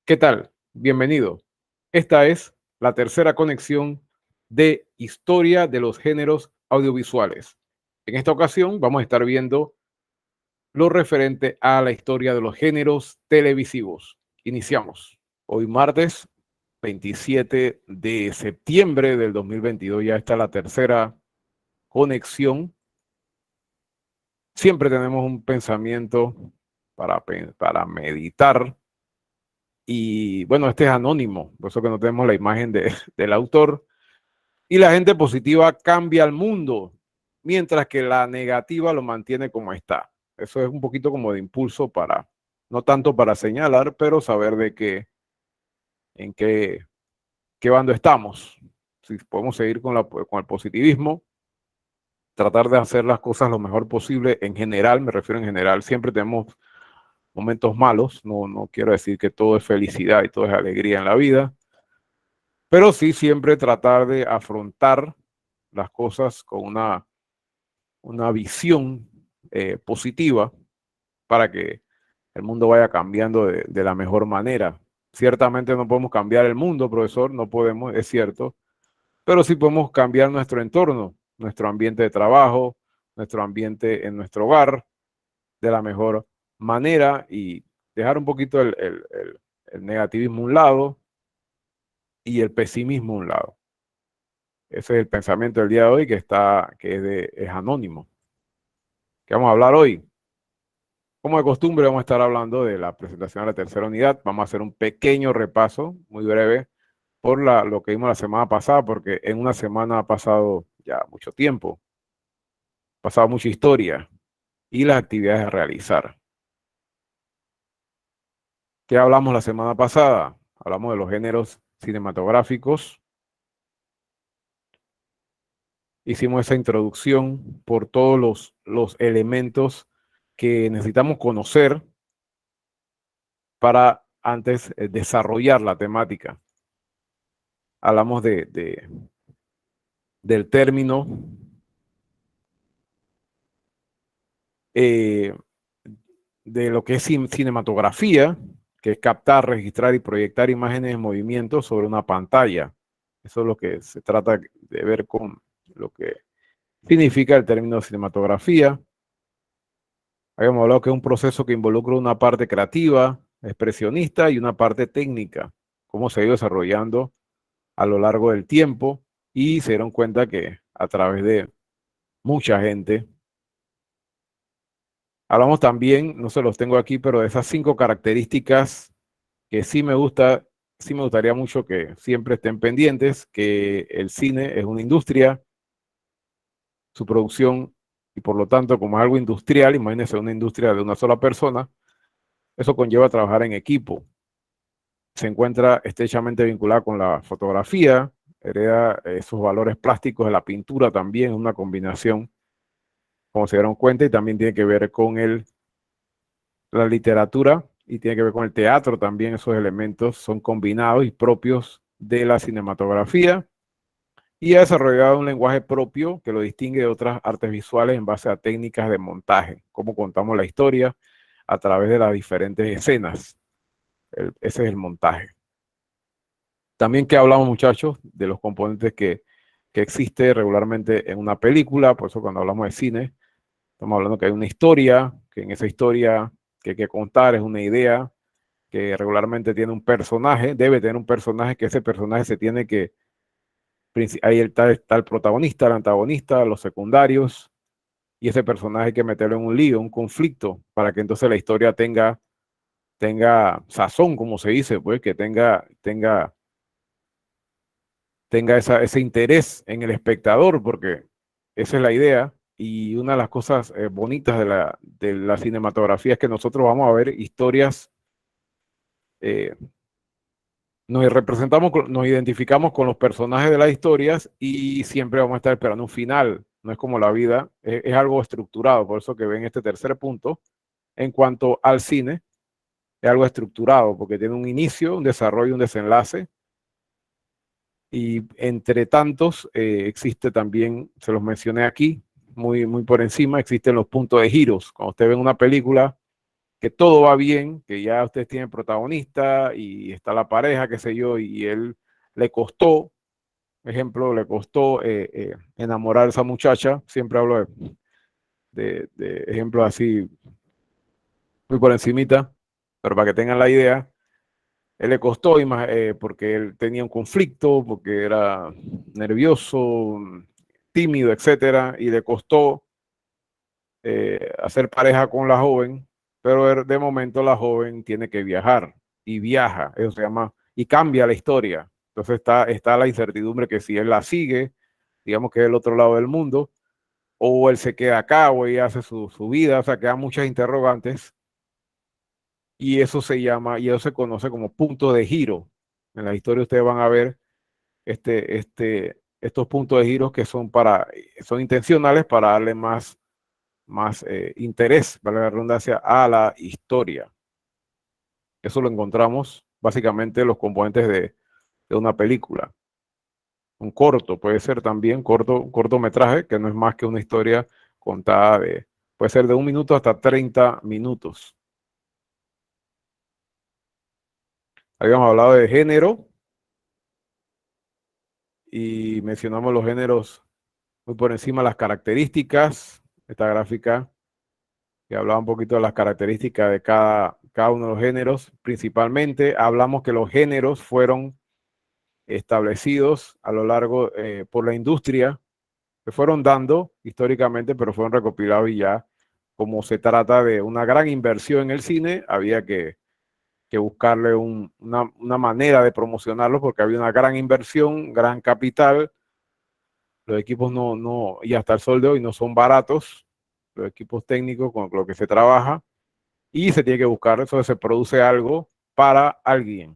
¿Qué tal? Bienvenido. Esta es la tercera conexión de historia de los géneros audiovisuales. En esta ocasión vamos a estar viendo lo referente a la historia de los géneros televisivos. Iniciamos. Hoy martes 27 de septiembre del 2022, ya está la tercera conexión. Siempre tenemos un pensamiento para meditar. Y bueno, este es anónimo, por eso que no tenemos la imagen del autor. Y la gente positiva cambia el mundo, mientras que la negativa lo mantiene como está. Eso es un poquito como de impulso para, no tanto para señalar, pero saber de en qué bando estamos. Si podemos seguir con el positivismo, tratar de hacer las cosas lo mejor posible en general, me refiero en general, siempre tenemos momentos malos, no quiero decir que todo es felicidad y todo es alegría en la vida, pero sí siempre tratar de afrontar las cosas con una visión positiva para que el mundo vaya cambiando de la mejor manera. Ciertamente no podemos cambiar el mundo, profesor, no podemos, es cierto, pero sí podemos cambiar nuestro entorno, nuestro ambiente de trabajo, nuestro ambiente en nuestro hogar, de la mejor manera y dejar un poquito el negativismo a un lado y el pesimismo a un lado. Ese es el pensamiento del día de hoy es anónimo. ¿Qué vamos a hablar hoy? Como de costumbre, vamos a estar hablando de la presentación de la tercera unidad. Vamos a hacer un pequeño repaso, muy breve, por lo que vimos la semana pasada, porque en una semana ha pasado ya mucho tiempo, ha pasado mucha historia y las actividades a realizar. ¿Qué hablamos la semana pasada? Hablamos de los géneros cinematográficos. Hicimos esa introducción por todos los elementos que necesitamos conocer para antes desarrollar la temática. Hablamos del término de lo que es cinematografía, que es captar, registrar y proyectar imágenes en movimiento sobre una pantalla. Eso es lo que se trata de ver con lo que significa el término cinematografía. Habíamos hablado que es un proceso que involucra una parte creativa, expresionista y una parte técnica, cómo se ha ido desarrollando a lo largo del tiempo y se dieron cuenta que a través de mucha gente. Hablamos también, no se los tengo aquí, pero de esas 5 características que sí me gustaría mucho que siempre estén pendientes, que el cine es una industria, su producción, y por lo tanto, como es algo industrial, imagínense una industria de una sola persona, eso conlleva trabajar en equipo. Se encuentra estrechamente vinculada con la fotografía, hereda esos valores plásticos de la pintura también, es una combinación, como se dieron cuenta, y también tiene que ver con la literatura y tiene que ver con el teatro también. Esos elementos son combinados y propios de la cinematografía y ha desarrollado un lenguaje propio que lo distingue de otras artes visuales en base a técnicas de montaje, cómo contamos la historia a través de las diferentes escenas. Ese es el montaje. También que hablamos, muchachos, de los componentes que existe regularmente en una película. Por eso cuando hablamos de cine, estamos hablando que hay una historia, que en esa historia que hay que contar es una idea, que regularmente tiene un personaje, debe tener un personaje, que ese personaje se tiene que, ahí está el protagonista, el antagonista, los secundarios, y ese personaje hay que meterlo en un lío, un conflicto, para que entonces la historia tenga sazón, como se dice, pues, que tenga ese interés en el espectador, porque esa es la idea. Y una de las cosas bonitas de la cinematografía es que nosotros vamos a ver historias, nos identificamos con los personajes de las historias y siempre vamos a estar esperando un final. No es como la vida, es algo estructurado. Por eso que ven este tercer punto, en cuanto al cine, es algo estructurado, porque tiene un inicio, un desarrollo, un desenlace. Y entre tantos, existe también, se los mencioné aquí, muy por encima, existen los puntos de giros. Cuando usted ve una película, que todo va bien, que ya ustedes tienen protagonista y está la pareja, qué sé yo, y él le costó, ejemplo, le costó enamorar a esa muchacha, siempre hablo de ejemplos así muy por encimita, pero para que tengan la idea, él le costó porque él tenía un conflicto, porque era nervioso, tímido, etcétera, y le costó hacer pareja con la joven, pero de momento la joven tiene que viajar y viaja, eso se llama, y cambia la historia. Entonces está la incertidumbre que si él la sigue, digamos que es el otro lado del mundo, o él se queda acá, o ella hace su vida, o sea, quedan muchas interrogantes, y eso se llama, y eso se conoce como punto de giro. En la historia ustedes van a ver estos puntos de giro que son intencionales para darle más interés, vale la redundancia, a la historia. Eso lo encontramos básicamente en los componentes de una película. Un corto, puede ser también un cortometraje, que no es más que una historia contada puede ser de 1 minuto hasta 30 minutos. Habíamos hablado de género y mencionamos los géneros muy por encima, las características. Esta gráfica que hablaba un poquito de las características de cada uno de los géneros. Principalmente hablamos que los géneros fueron establecidos a lo largo por la industria, se fueron dando históricamente, pero fueron recopilados y ya como se trata de una gran inversión en el cine, había que buscarle una manera de promocionarlo porque había una gran inversión, gran capital. Los equipos y hasta el sol de hoy no son baratos, los equipos técnicos con lo que se trabaja, y se tiene que buscar, eso se produce algo para alguien.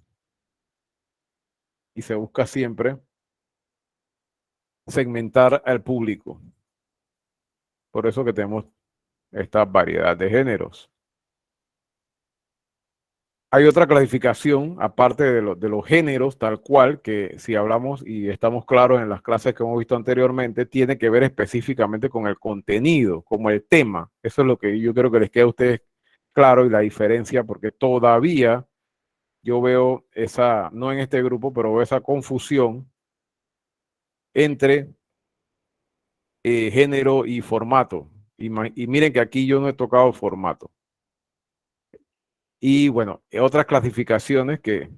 Y se busca siempre segmentar al público. Por eso que tenemos esta variedad de géneros. Hay otra clasificación, aparte de los géneros, tal cual, que si hablamos y estamos claros en las clases que hemos visto anteriormente, tiene que ver específicamente con el contenido, como el tema. Eso es lo que yo creo que les quede a ustedes claro y la diferencia, porque todavía yo veo no en este grupo, pero veo esa confusión entre género y formato. Y miren que aquí yo no he tocado formato. Y bueno, otras clasificaciones que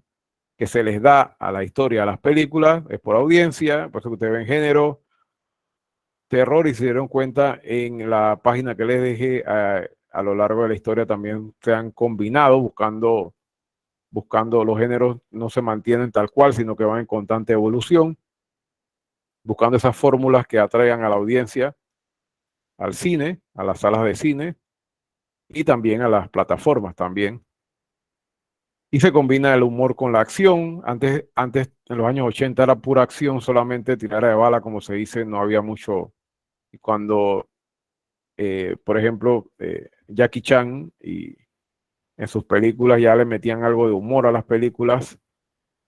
se les da a la historia, a las películas, es por audiencia, por eso que ustedes ven género, terror, y se dieron cuenta en la página que les dejé a lo largo de la historia también se han combinado buscando los géneros, no se mantienen tal cual, sino que van en constante evolución, buscando esas fórmulas que atraigan a la audiencia, al cine, a las salas de cine y también a las plataformas también. Y se combina el humor con la acción. Antes en los años 80 era pura acción, solamente tirada de bala, como se dice, no había mucho. Y cuando, por ejemplo, Jackie Chan y en sus películas ya le metían algo de humor a las películas,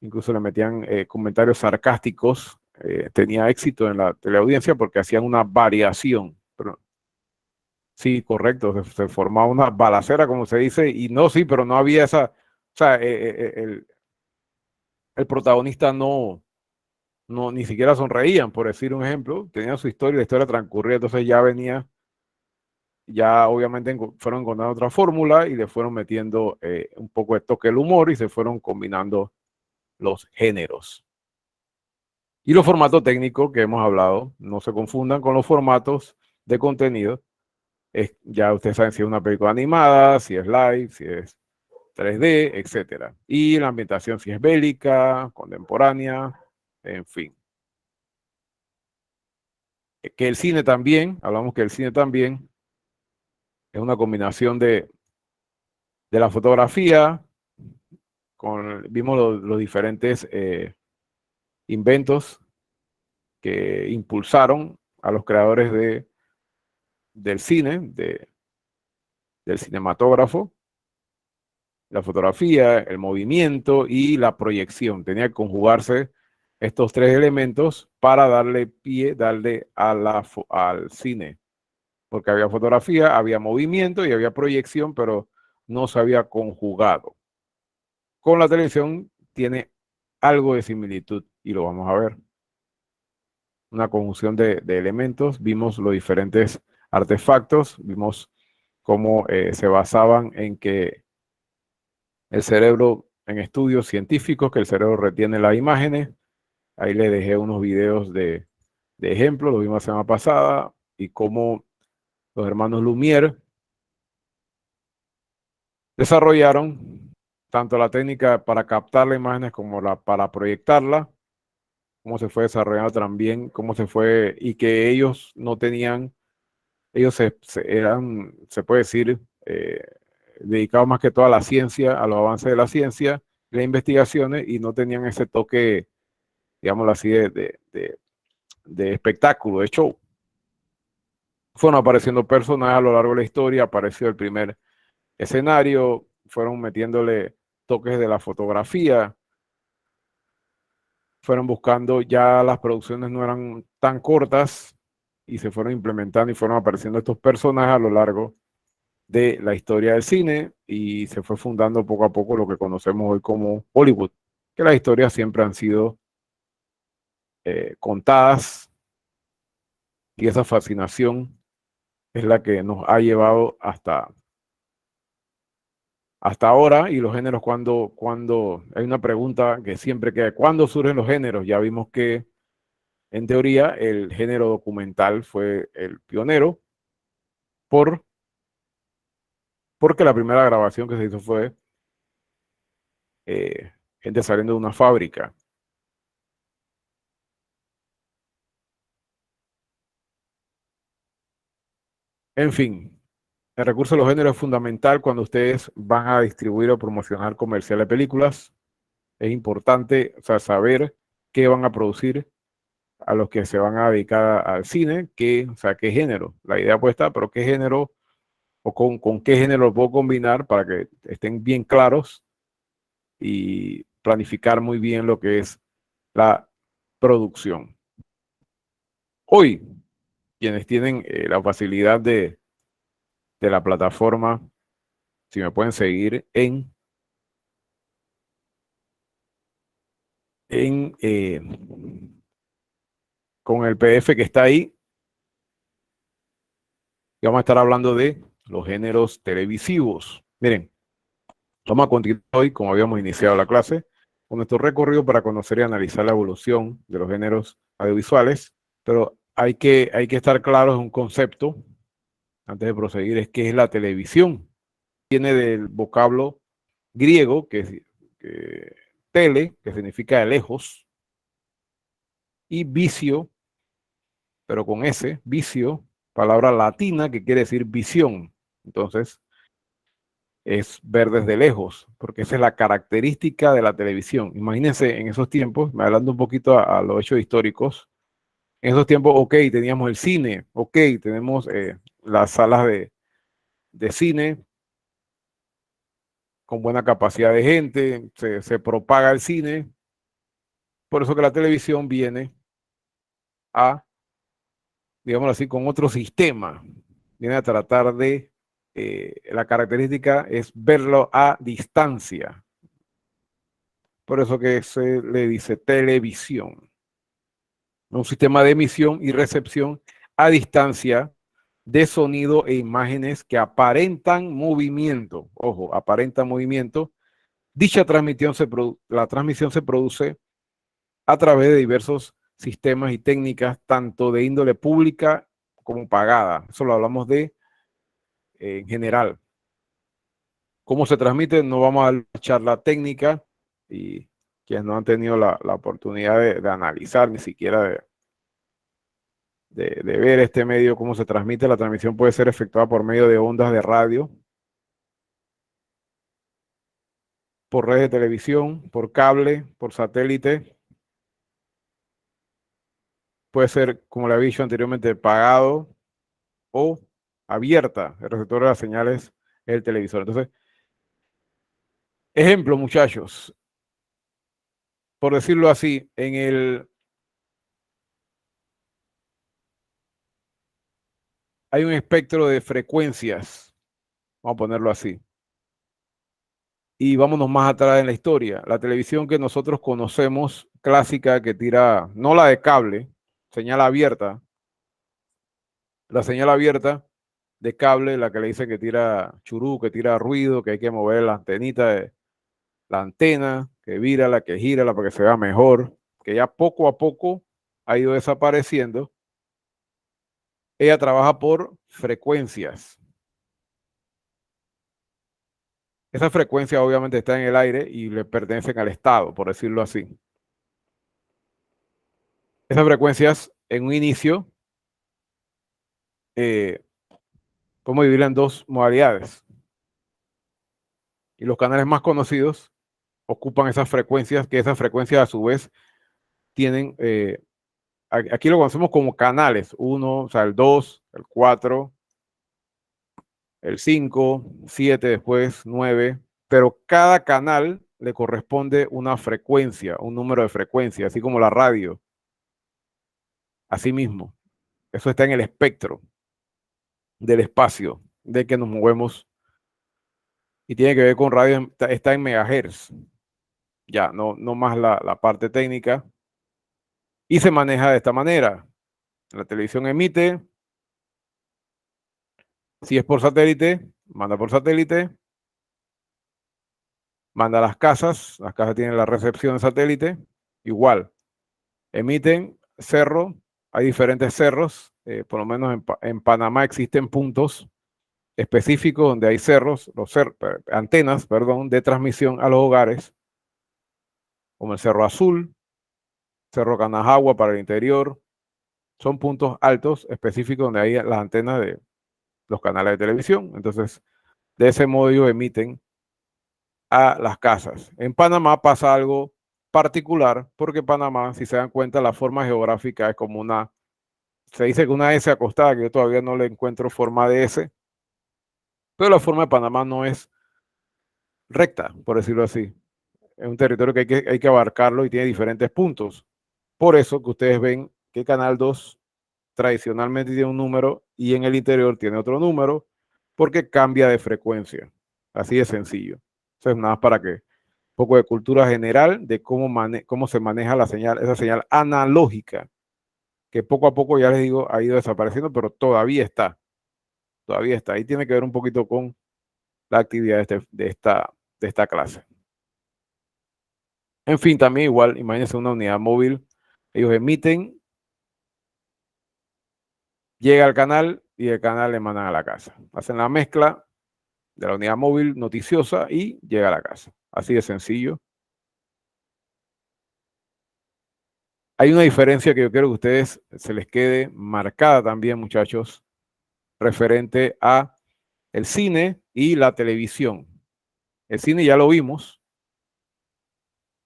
incluso le metían comentarios sarcásticos, tenía éxito en la teleaudiencia porque hacían una variación. Pero, sí, correcto, se formaba una balacera, como se dice, y no, sí, pero no había esa, o sea, el protagonista ni siquiera sonreían, por decir un ejemplo, tenían su historia, la historia transcurría, entonces ya obviamente fueron encontrando otra fórmula y le fueron metiendo un poco de toque del humor y se fueron combinando los géneros. Y los formatos técnicos que hemos hablado, no se confundan con los formatos de contenido. Ya ustedes saben si es una película animada, si es live, si es 3D, etcétera. Y la ambientación si es bélica, contemporánea, en fin. Que el cine también, hablamos que el cine también es una combinación de la fotografía, vimos los diferentes inventos que impulsaron a los creadores del cine, del cinematógrafo, la fotografía, el movimiento y la proyección. Tenía que conjugarse estos tres elementos para darle al cine, porque había fotografía, había movimiento y había proyección, pero no se había conjugado. Con la televisión tiene algo de similitud y lo vamos a ver. Una conjunción de elementos, vimos los diferentes artefactos, vimos cómo se basaban en que el cerebro, en estudios científicos, que el cerebro retiene las imágenes. Ahí le dejé unos videos de ejemplo, lo vimos la semana pasada, y cómo los hermanos Lumière desarrollaron tanto la técnica para captar las imágenes como la para proyectarla, cómo se fue desarrollando también, cómo se fue, y que ellos no tenían, ellos eran, se puede decir, dedicados más que todo a la ciencia, a los avances de la ciencia, las investigaciones, y no tenían ese toque, digámoslo así, de espectáculo, de show. Fueron apareciendo personajes a lo largo de la historia, apareció el primer escenario, fueron metiéndole toques de la fotografía, fueron buscando, ya las producciones no eran tan cortas y se fueron implementando y fueron apareciendo estos personajes a lo largo de la historia del cine y se fue fundando poco a poco lo que conocemos hoy como Hollywood, que las historias siempre han sido contadas y esa fascinación es la que nos ha llevado hasta ahora. Y los géneros, cuando hay una pregunta que siempre queda, ¿cuándo surgen los géneros? Ya vimos que en teoría el género documental fue el pionero por, porque la primera grabación que se hizo fue gente saliendo de una fábrica. En fin, el recurso de los géneros es fundamental cuando ustedes van a distribuir o promocionar comerciales de películas. Es importante, o sea, saber qué van a producir a los que se van a dedicar al cine, o sea, qué género. La idea puede estar, pero qué género o con qué género lo puedo combinar para que estén bien claros y planificar muy bien lo que es la producción. Hoy, quienes tienen la facilidad de la plataforma, si me pueden seguir en con el PDF que está ahí, y vamos a estar hablando de los géneros televisivos. Miren, vamos a continuar hoy, como habíamos iniciado la clase, con nuestro recorrido para conocer y analizar la evolución de los géneros audiovisuales, pero hay que estar claros en un concepto, antes de proseguir, es qué es la televisión. Viene del vocablo griego, que tele, que significa de lejos, y vicio, pero con S, vicio, palabra latina que quiere decir visión. Entonces, es ver desde lejos, porque esa es la característica de la televisión. Imagínense en esos tiempos, me hablando un poquito a los hechos históricos, en esos tiempos, ok, teníamos el cine, ok, tenemos las salas de cine con buena capacidad de gente, se propaga el cine, por eso que la televisión viene a, digámoslo así, con otro sistema, viene a tratar la característica es verlo a distancia, por eso que se le dice televisión, un sistema de emisión y recepción a distancia de sonido e imágenes que aparentan movimiento. Ojo, aparentan movimiento. Dicha la transmisión se produce a través de diversos sistemas y técnicas, tanto de índole pública como pagada. Eso lo hablamos en general. ¿Cómo se transmite? No vamos a dar charla técnica y quienes no han tenido la oportunidad de analizar, ni siquiera de ver este medio, cómo se transmite. La transmisión puede ser efectuada por medio de ondas de radio, por redes de televisión, por cable, por satélite. Puede ser, como le había dicho anteriormente, pagado o abierta. El receptor de las señales es el televisor. Entonces, ejemplo, muchachos, por decirlo así, hay un espectro de frecuencias, vamos a ponerlo así. Y vámonos más atrás en la historia. La televisión que nosotros conocemos, clásica, que tira, no la de cable, señal abierta, la señal abierta de cable, la que le dicen que tira churú, que tira ruido, que hay que mover la antenita, la antena, que vírala, que gírala para que se vea mejor, que ya poco a poco ha ido desapareciendo. Ella trabaja por frecuencias. Esas frecuencias obviamente están en el aire y le pertenecen al Estado, por decirlo así. Esas frecuencias en un inicio podemos dividirla en dos modalidades. Y los canales más conocidos ocupan esas frecuencias, que esas frecuencias a su vez tienen, aquí lo conocemos como canales, uno, o sea, el 2, el 4, el 5, 7 después, 9, pero cada canal le corresponde una frecuencia, un número de frecuencia, así como la radio, así mismo. Eso está en el espectro del espacio de que nos movemos y tiene que ver con radio, está en megahertz. Ya, no más la parte técnica. Y se maneja de esta manera. La televisión emite, si es por satélite, manda por satélite, manda a las casas tienen la recepción de satélite, igual, emiten cerro, hay diferentes cerros, por lo menos en Panamá existen puntos específicos donde hay cerros, antenas, perdón, de transmisión a los hogares, como el Cerro Azul, Cerro Canajagua para el interior, son puntos altos específicos donde hay las antenas de los canales de televisión. Entonces, de ese modo ellos emiten a las casas. En Panamá pasa algo particular porque Panamá, si se dan cuenta, la forma geográfica es como se dice que una S acostada, que yo todavía no le encuentro forma de S, pero la forma de Panamá no es recta, por decirlo así. Es un territorio que hay que abarcarlo y tiene diferentes puntos. Por eso que ustedes ven que Canal 2 tradicionalmente tiene un número y en el interior tiene otro número porque cambia de frecuencia. Así de sencillo. Entonces, nada más para que un poco de cultura general de cómo se maneja la señal, esa señal analógica, que poco a poco, ya les digo, ha ido desapareciendo, pero todavía está. Todavía está. Ahí tiene que ver un poquito con la actividad de esta clase. En fin, también igual, imagínense una unidad móvil. Ellos emiten, llega al canal y el canal le mandan a la casa. Hacen la mezcla de la unidad móvil noticiosa y llega a la casa. Así de sencillo. Hay una diferencia que yo quiero que ustedes se les quede marcada también, muchachos, referente a el cine y la televisión. El cine ya lo vimos,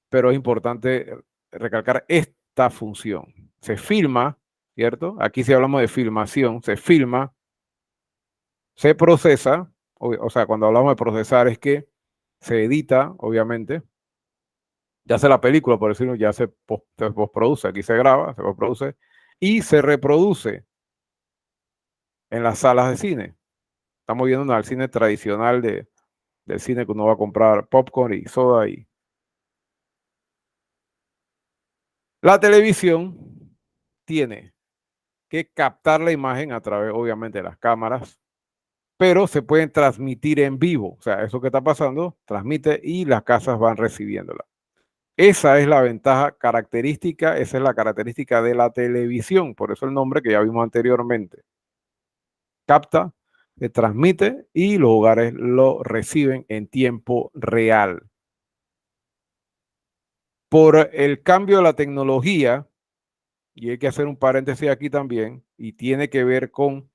pero es importante recalcar esta función. Se filma, ¿cierto? Aquí si hablamos de filmación, se filma, se procesa, o sea, cuando hablamos de procesar es que se edita, obviamente, ya sea la película, por decirlo, ya se postproduce, aquí se graba, se postproduce, y se reproduce en las salas de cine. Estamos viendo al cine tradicional del cine que uno va a comprar popcorn y soda. Y la televisión tiene que captar la imagen a través, obviamente, de las cámaras, pero se pueden transmitir en vivo. O sea, eso que está pasando, transmite y las casas van recibiéndola. Esa es la ventaja característica, esa es la característica de la televisión, por eso el nombre que ya vimos anteriormente. Capta, se transmite y los hogares lo reciben en tiempo real. Por el cambio de la tecnología, y hay que hacer un paréntesis aquí también, y tiene que ver con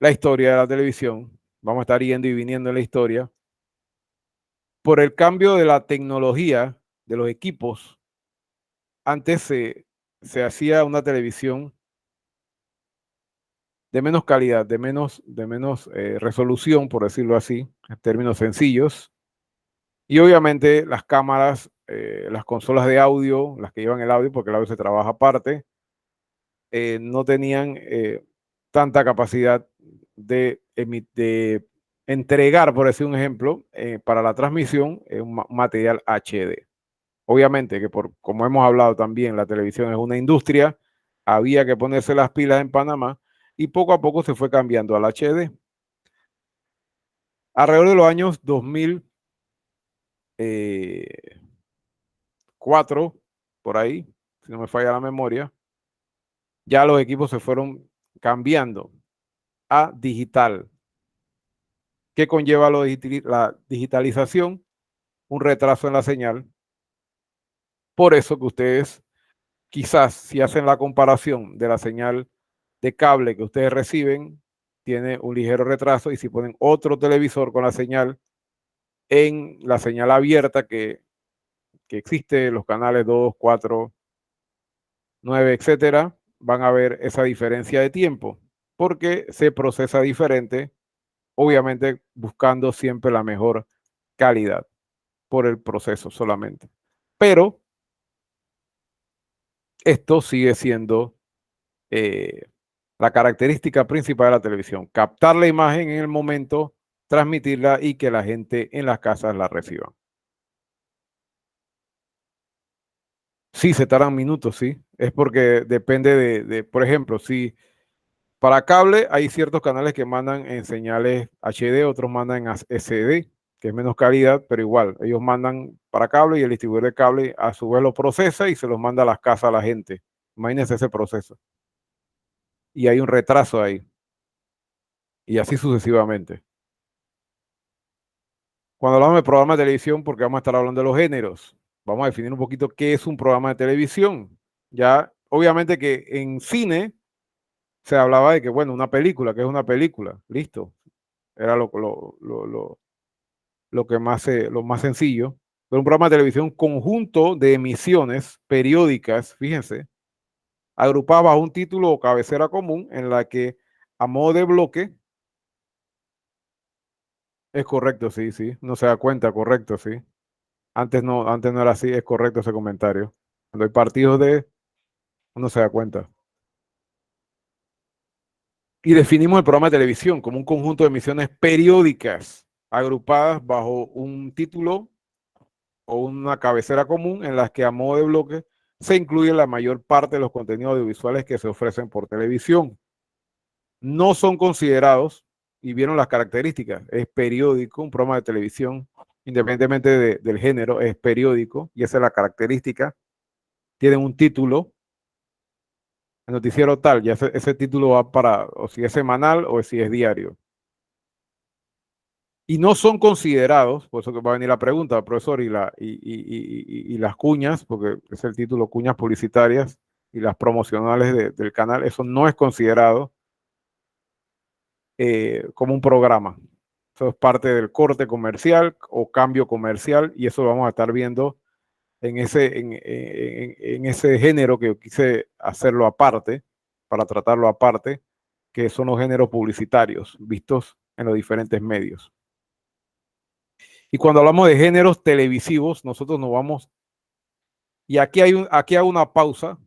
la historia de la televisión. Vamos a estar yendo y viniendo en la historia. Por el cambio de la tecnología de los equipos, antes se hacía una televisión de menos calidad, de menos resolución, por decirlo así, en términos sencillos. Y obviamente las cámaras, las consolas de audio, las que llevan el audio, porque el audio se trabaja aparte, no tenían tanta capacidad de entregar, por decir un ejemplo, para la transmisión, un material HD. Obviamente que como hemos hablado también, la televisión es una industria, había que ponerse las pilas en Panamá y poco a poco se fue cambiando al HD. Alrededor de los años 2004, por ahí, si no me falla la memoria, ya los equipos se fueron cambiando a digital. ¿Qué conlleva la digitalización? Un retraso en la señal. Por eso que ustedes, quizás si hacen la comparación de la señal de cable que ustedes reciben, tiene un ligero retraso, y si ponen otro televisor con la señal en la señal abierta que existe, los canales 2, 4, 9, etcétera, van a ver esa diferencia de tiempo, porque se procesa diferente, obviamente buscando siempre la mejor calidad por el proceso solamente. Pero esto sigue siendo la característica principal de la televisión: captar la imagen en el momento, transmitirla y que la gente en las casas la reciba. Sí, se tardan minutos, sí. Es porque depende por ejemplo, si para cable hay ciertos canales que mandan en señales HD, otros mandan en SD, que es menos calidad, pero igual, ellos mandan para cable y el distribuidor de cable a su vez lo procesa y se los manda a las casas a la gente. Imagínense ese proceso. Y hay un retraso ahí. Y así sucesivamente. Cuando hablamos de programa de televisión, porque vamos a estar hablando de los géneros, vamos a definir un poquito qué es un programa de televisión. Ya, obviamente que en cine se hablaba de que, bueno, una película, que es una película, listo. Era lo que más, lo más sencillo. Pero un programa de televisión, conjunto de emisiones periódicas, fíjense, agrupadas bajo un título o cabecera común en la que, a modo de bloque, es correcto, sí, sí, no se da cuenta, correcto, sí. Antes no era así, es correcto ese comentario. Cuando hay partidos uno se da cuenta. Y definimos el programa de televisión como un conjunto de emisiones periódicas agrupadas bajo un título o una cabecera común en las que, a modo de bloque, se incluye la mayor parte de los contenidos audiovisuales que se ofrecen por televisión. No son considerados, y vieron las características, es periódico, un programa de televisión, independientemente del género, es periódico, y esa es la característica. Tienen un título, el noticiero tal, ya ese título va para, o si es semanal o si es diario. Y no son considerados, por eso que va a venir la pregunta, profesor, y las cuñas, porque es el título, cuñas publicitarias y las promocionales del canal, eso no es considerado como un programa. Eso es parte del corte comercial o cambio comercial, y eso lo vamos a estar viendo en ese género que quise hacerlo aparte, para tratarlo aparte, que son los géneros publicitarios vistos en los diferentes medios. Y cuando hablamos de géneros televisivos, nosotros nos vamos, y aquí hago una pausa.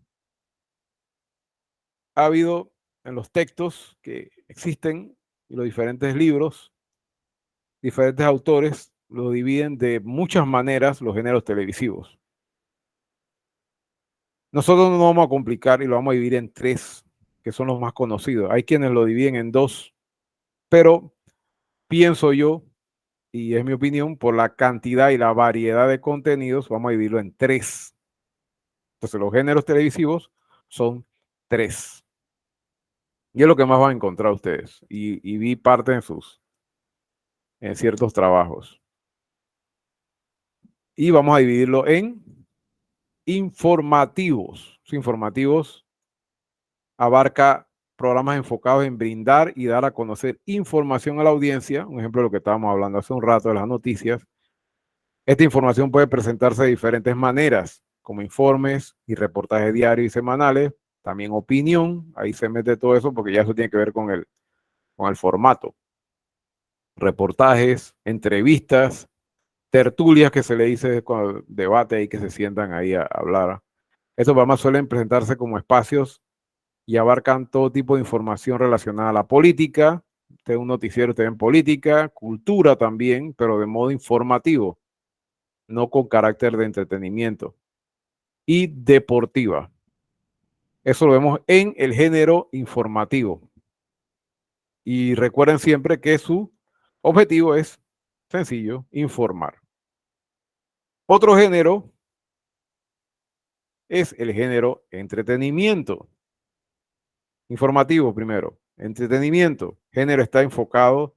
Ha habido en los textos que existen y los diferentes libros, diferentes autores lo dividen de muchas maneras los géneros televisivos. Nosotros no nos vamos a complicar y lo vamos a dividir en tres, que son los más conocidos. Hay quienes lo dividen en dos, pero pienso yo, y es mi opinión, por la cantidad y la variedad de contenidos, vamos a dividirlo en tres. Entonces, los géneros televisivos son tres. Y es lo que más van a encontrar ustedes. Y vi parte en ciertos trabajos. Y vamos a dividirlo en informativos. Los informativos abarca programas enfocados en brindar y dar a conocer información a la audiencia. Un ejemplo de lo que estábamos hablando hace un rato de las noticias. Esta información puede presentarse de diferentes maneras, como informes y reportajes diarios y semanales, también opinión, ahí se mete todo eso porque ya eso tiene que ver con el formato. Reportajes, entrevistas, tertulias, que se le dice con debate ahí, que se sientan ahí a hablar. Estos programas suelen presentarse como espacios y abarcan todo tipo de información relacionada a la política, usted es un noticiero, usted en política, cultura también, pero de modo informativo, no con carácter de entretenimiento. Y deportiva. Eso lo vemos en el género informativo. Y recuerden siempre que su objetivo es sencillo, informar. Otro género es el género entretenimiento. Informativo primero, entretenimiento. Género está enfocado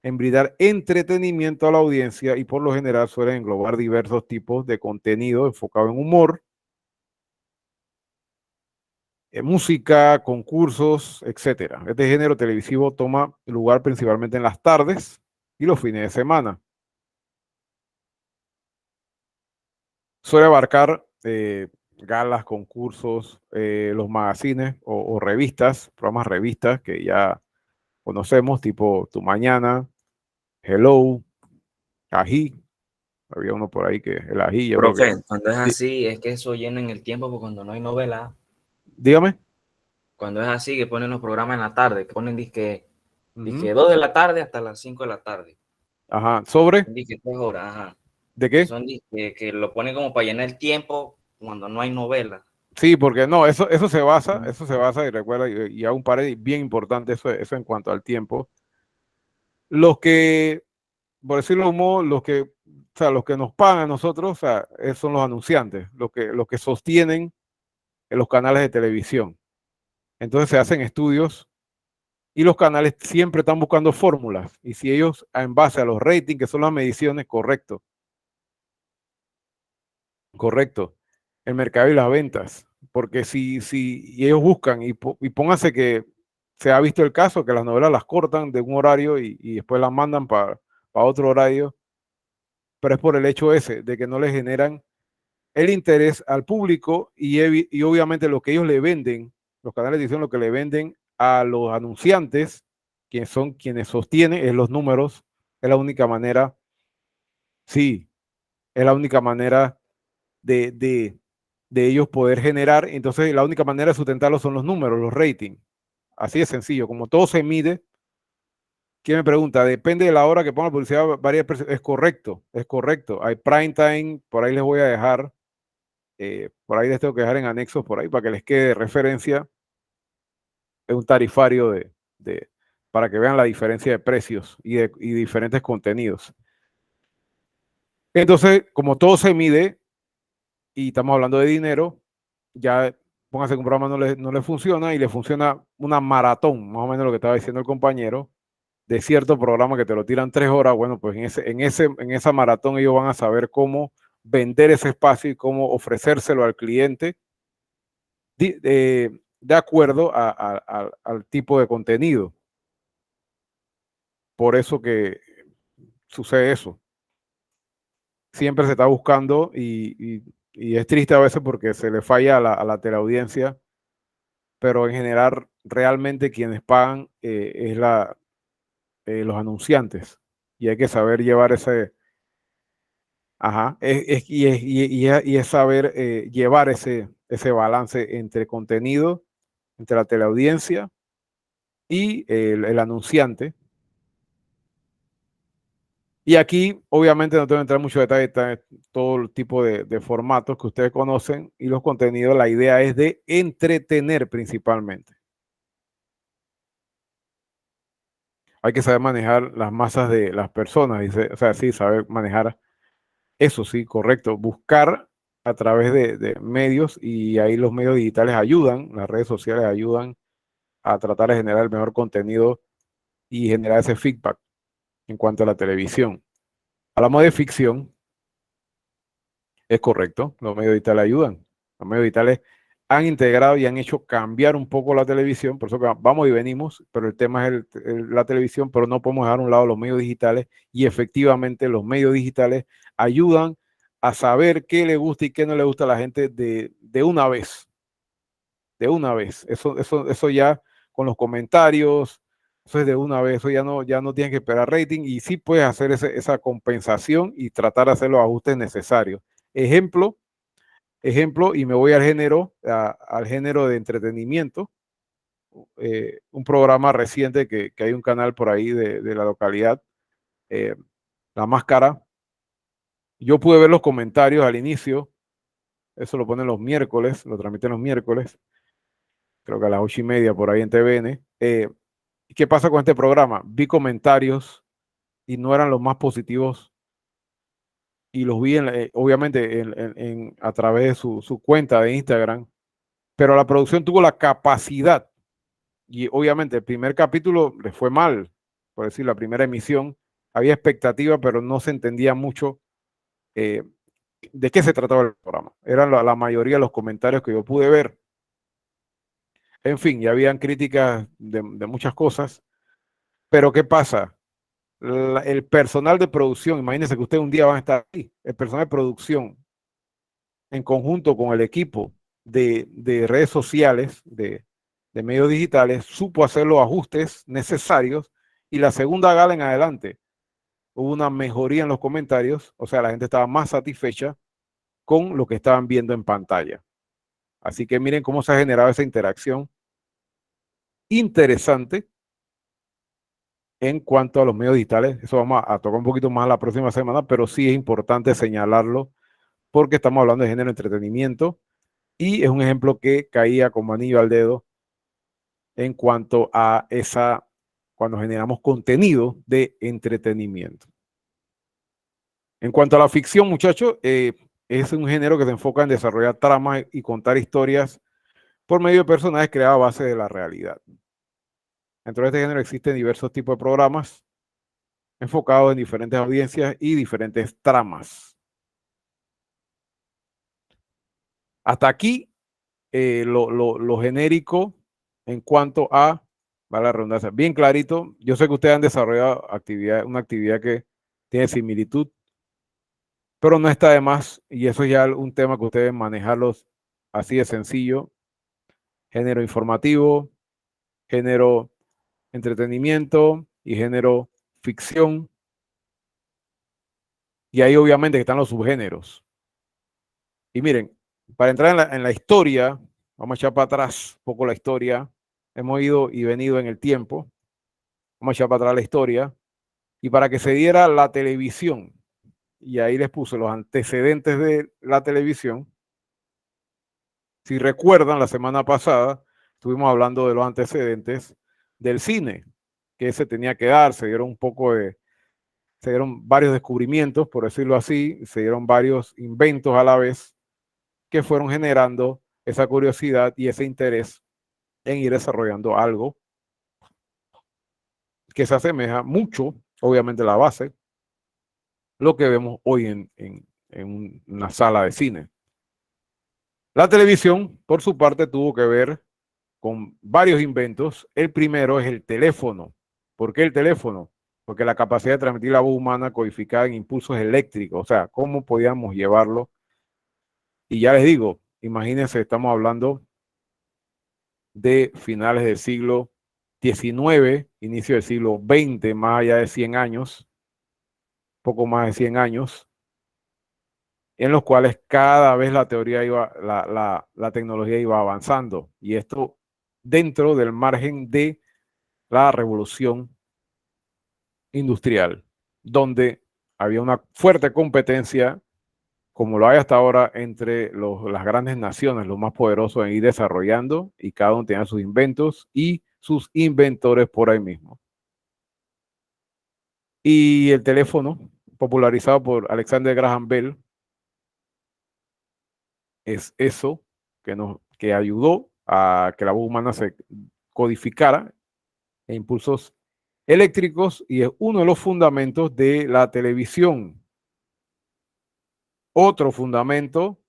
en brindar entretenimiento a la audiencia y por lo general suelen englobar diversos tipos de contenido enfocado en humor, música, concursos, etcétera. Este género televisivo toma lugar principalmente en las tardes y los fines de semana. Suele abarcar galas, concursos, los magazines o revistas, programas revistas que ya conocemos, tipo Tu Mañana, Hello, Ají. Había uno por ahí que el Ají, yo creo que. Profe, cuando es así, es que eso llena en el tiempo, porque cuando no hay novela, Dígame. cuando es así, que ponen los programas en la tarde, que ponen disque Ujú. 2 de la tarde hasta las 5 de la tarde. Ajá. ¿Sobre? Disque 3 horas, ajá. ¿De Que qué? son disque, que lo ponen como para llenar el tiempo cuando no hay novela. Sí, porque no, eso se basa y recuerda, y hago un par bien importante, eso en cuanto al tiempo. Los que, por decirlo de un modo, o sea, los que nos pagan a nosotros, o sea, son los anunciantes, los que sostienen en los canales de televisión. Entonces se hacen estudios y los canales siempre están buscando fórmulas. Y si ellos, en base a los ratings, que son las mediciones, correcto, correcto, el mercado y las ventas. Porque y ellos buscan, y pónganse que se ha visto el caso, que las novelas las cortan de un horario y después las mandan para otro horario, pero es por el hecho ese, de que no les generan el interés al público y obviamente lo que ellos le venden, los canales de televisión, lo que le venden a los anunciantes, quienes son quienes sostienen, es los números, es la única manera, sí, es la única manera de ellos poder generar, entonces la única manera de sustentarlo son los números, los ratings. Así de sencillo, como todo se mide. ¿Quién me pregunta? Depende de la hora que ponga la publicidad, es correcto, es correcto. Hay prime time, por ahí les voy a dejar, por ahí les tengo que dejar en anexos por ahí para que les quede de referencia. Es un tarifario para que vean la diferencia de precios y diferentes contenidos. Entonces, como todo se mide y estamos hablando de dinero, ya póngase que un programa no le funciona y le funciona una maratón, más o menos lo que estaba diciendo el compañero, de cierto programa que te lo tiran 3 horas. Bueno, pues en esa maratón ellos van a saber cómo vender ese espacio y cómo ofrecérselo al cliente de acuerdo al tipo de contenido. Por eso que sucede eso. Siempre se está buscando y es triste a veces porque se le falla a la teleaudiencia, pero en general realmente quienes pagan es los anunciantes y hay que saber llevar ajá, y es saber llevar ese balance entre contenido, entre la teleaudiencia y el anunciante. Y aquí, obviamente, no tengo que entrar mucho detalle, está todo el tipo de formatos que ustedes conocen y los contenidos. La idea es de entretener principalmente. Hay que saber manejar las masas de las personas, dice, o sea, sí, saber manejar eso, sí, correcto. Buscar a través de medios y ahí los medios digitales ayudan, las redes sociales ayudan a tratar de generar el mejor contenido y generar ese feedback en cuanto a la televisión. Hablamos de ficción, es correcto, los medios digitales ayudan. Los medios digitales han integrado y han hecho cambiar un poco la televisión, por eso que vamos y venimos, pero el tema es la televisión, pero no podemos dejar a un lado los medios digitales y efectivamente los medios digitales ayudan a saber qué le gusta y qué no le gusta a la gente de una vez, de una vez. Eso ya con los comentarios, eso es de una vez, eso ya no tienes que esperar rating y sí puedes hacer esa compensación y tratar de hacer los ajustes necesarios. Ejemplo, y me voy al género de entretenimiento un programa reciente que hay un canal por ahí de la localidad, La Máscara. Yo pude ver los comentarios al inicio, eso lo ponen los miércoles, lo transmiten los miércoles, creo que a las 8:30 por ahí en TVN. ¿Qué pasa con este programa? Vi comentarios y no eran los más positivos y los vi obviamente a través de su cuenta de Instagram, pero la producción tuvo la capacidad y obviamente el primer capítulo le fue mal, por decir, la primera emisión, había expectativa, pero no se entendía mucho eh, de qué se trataba el programa. Eran la mayoría de los comentarios que yo pude ver. En fin, ya habían críticas de muchas cosas, pero ¿qué pasa? El personal de producción, imagínense que ustedes un día van a estar ahí, el personal de producción en conjunto con el equipo de redes sociales, de medios digitales, supo hacer los ajustes necesarios y la segunda gala en adelante hubo una mejoría en los comentarios, o sea, la gente estaba más satisfecha con lo que estaban viendo en pantalla. Así que miren cómo se ha generado esa interacción interesante en cuanto a los medios digitales. Eso vamos a tocar un poquito más la próxima semana, pero sí es importante señalarlo porque estamos hablando de género de entretenimiento y es un ejemplo que caía como anillo al dedo en cuanto a cuando generamos contenido de entretenimiento. En cuanto a la ficción, muchachos, es un género que se enfoca en desarrollar tramas y contar historias por medio de personajes creados a base de la realidad. Dentro de este género existen diversos tipos de programas enfocados en diferentes audiencias y diferentes tramas. Hasta aquí lo genérico en cuanto a la redundancia. Bien clarito. Yo sé que ustedes han desarrollado una actividad que tiene similitud, pero no está de más, y eso es ya un tema que ustedes manejarlos así de sencillo. Género informativo, género entretenimiento y género ficción. Y ahí obviamente están los subgéneros. Y miren, para entrar en la historia, vamos a echar para atrás un poco la historia. Hemos ido y venido en el tiempo. Vamos a echar para atrás la historia. Y para que se diera la televisión, y ahí les puse los antecedentes de la televisión. Si recuerdan, la semana pasada estuvimos hablando de los antecedentes del cine, que se tenía que dar, se dieron varios descubrimientos, por decirlo así, se dieron varios inventos a la vez que fueron generando esa curiosidad y ese interés en ir desarrollando algo que se asemeja mucho, obviamente la base, lo que vemos hoy en una sala de cine. La televisión, por su parte, tuvo que ver con varios inventos. El primero es el teléfono. ¿Por qué el teléfono? Porque la capacidad de transmitir la voz humana codificada en impulsos eléctricos, o sea, cómo podíamos llevarlo. Y ya les digo, imagínense, estamos hablando de finales del siglo XIX, inicio del siglo XX, más allá de 100 años, poco más de 100 años, en los cuales cada vez la tecnología iba avanzando. Y esto dentro del margen de la revolución industrial, donde había una fuerte competencia, como lo hay hasta ahora, entre las grandes naciones, los más poderosos en ir desarrollando, y cada uno tenía sus inventos y sus inventores por ahí mismo. Y el teléfono, popularizado por Alexander Graham Bell, es eso que ayudó a que la voz humana se codificara en impulsos eléctricos y es uno de los fundamentos de la televisión. Otro fundamento,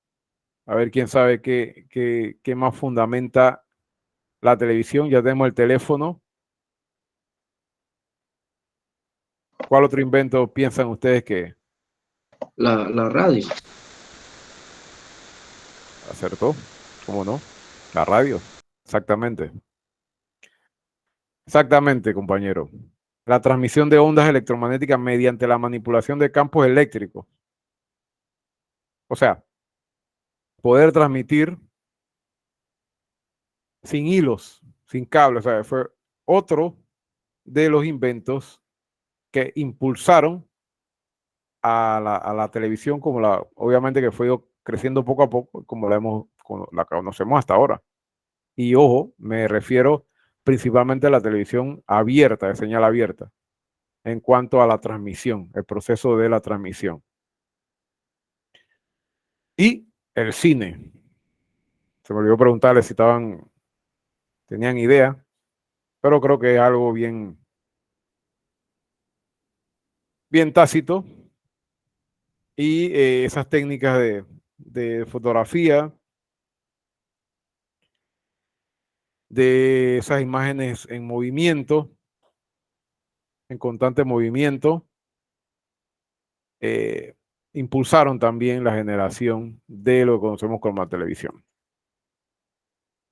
a ver quién sabe qué más fundamenta la televisión. Ya tenemos el teléfono. ¿Cuál otro invento piensan ustedes que La radio. acertó? ¿Cómo no? La radio. Exactamente. Exactamente, compañero. La transmisión de ondas electromagnéticas mediante la manipulación de campos eléctricos. O sea, poder transmitir sin hilos, sin cable. O sea, fue otro de los inventos que impulsaron a la televisión, obviamente que fue creciendo poco a poco, como la conocemos hasta ahora. Y ojo, me refiero principalmente a la televisión abierta, de señal abierta, en cuanto a la transmisión, el proceso de la transmisión. Y el cine. Se me olvidó preguntarles si tenían idea, pero creo que es algo bien, bien tácito. Y esas técnicas de fotografía, de esas imágenes en movimiento, en constante movimiento, impulsaron también la generación de lo que conocemos como la televisión.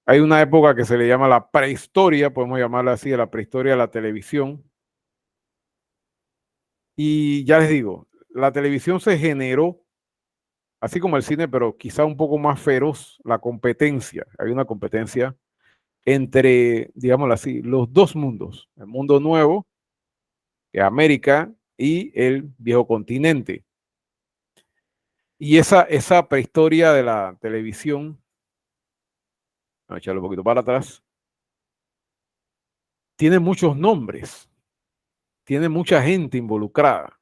Hay una época que se le llama la prehistoria, podemos llamarla así, la prehistoria de la televisión. Y ya les digo, la televisión se generó, así como el cine, pero quizá un poco más feroz, la competencia. Hay una competencia entre, digámoslo así, los dos mundos, el mundo nuevo, que es América, y el viejo continente. Y esa prehistoria de la televisión, vamos a echarlo un poquito para atrás, tiene muchos nombres, tiene mucha gente involucrada.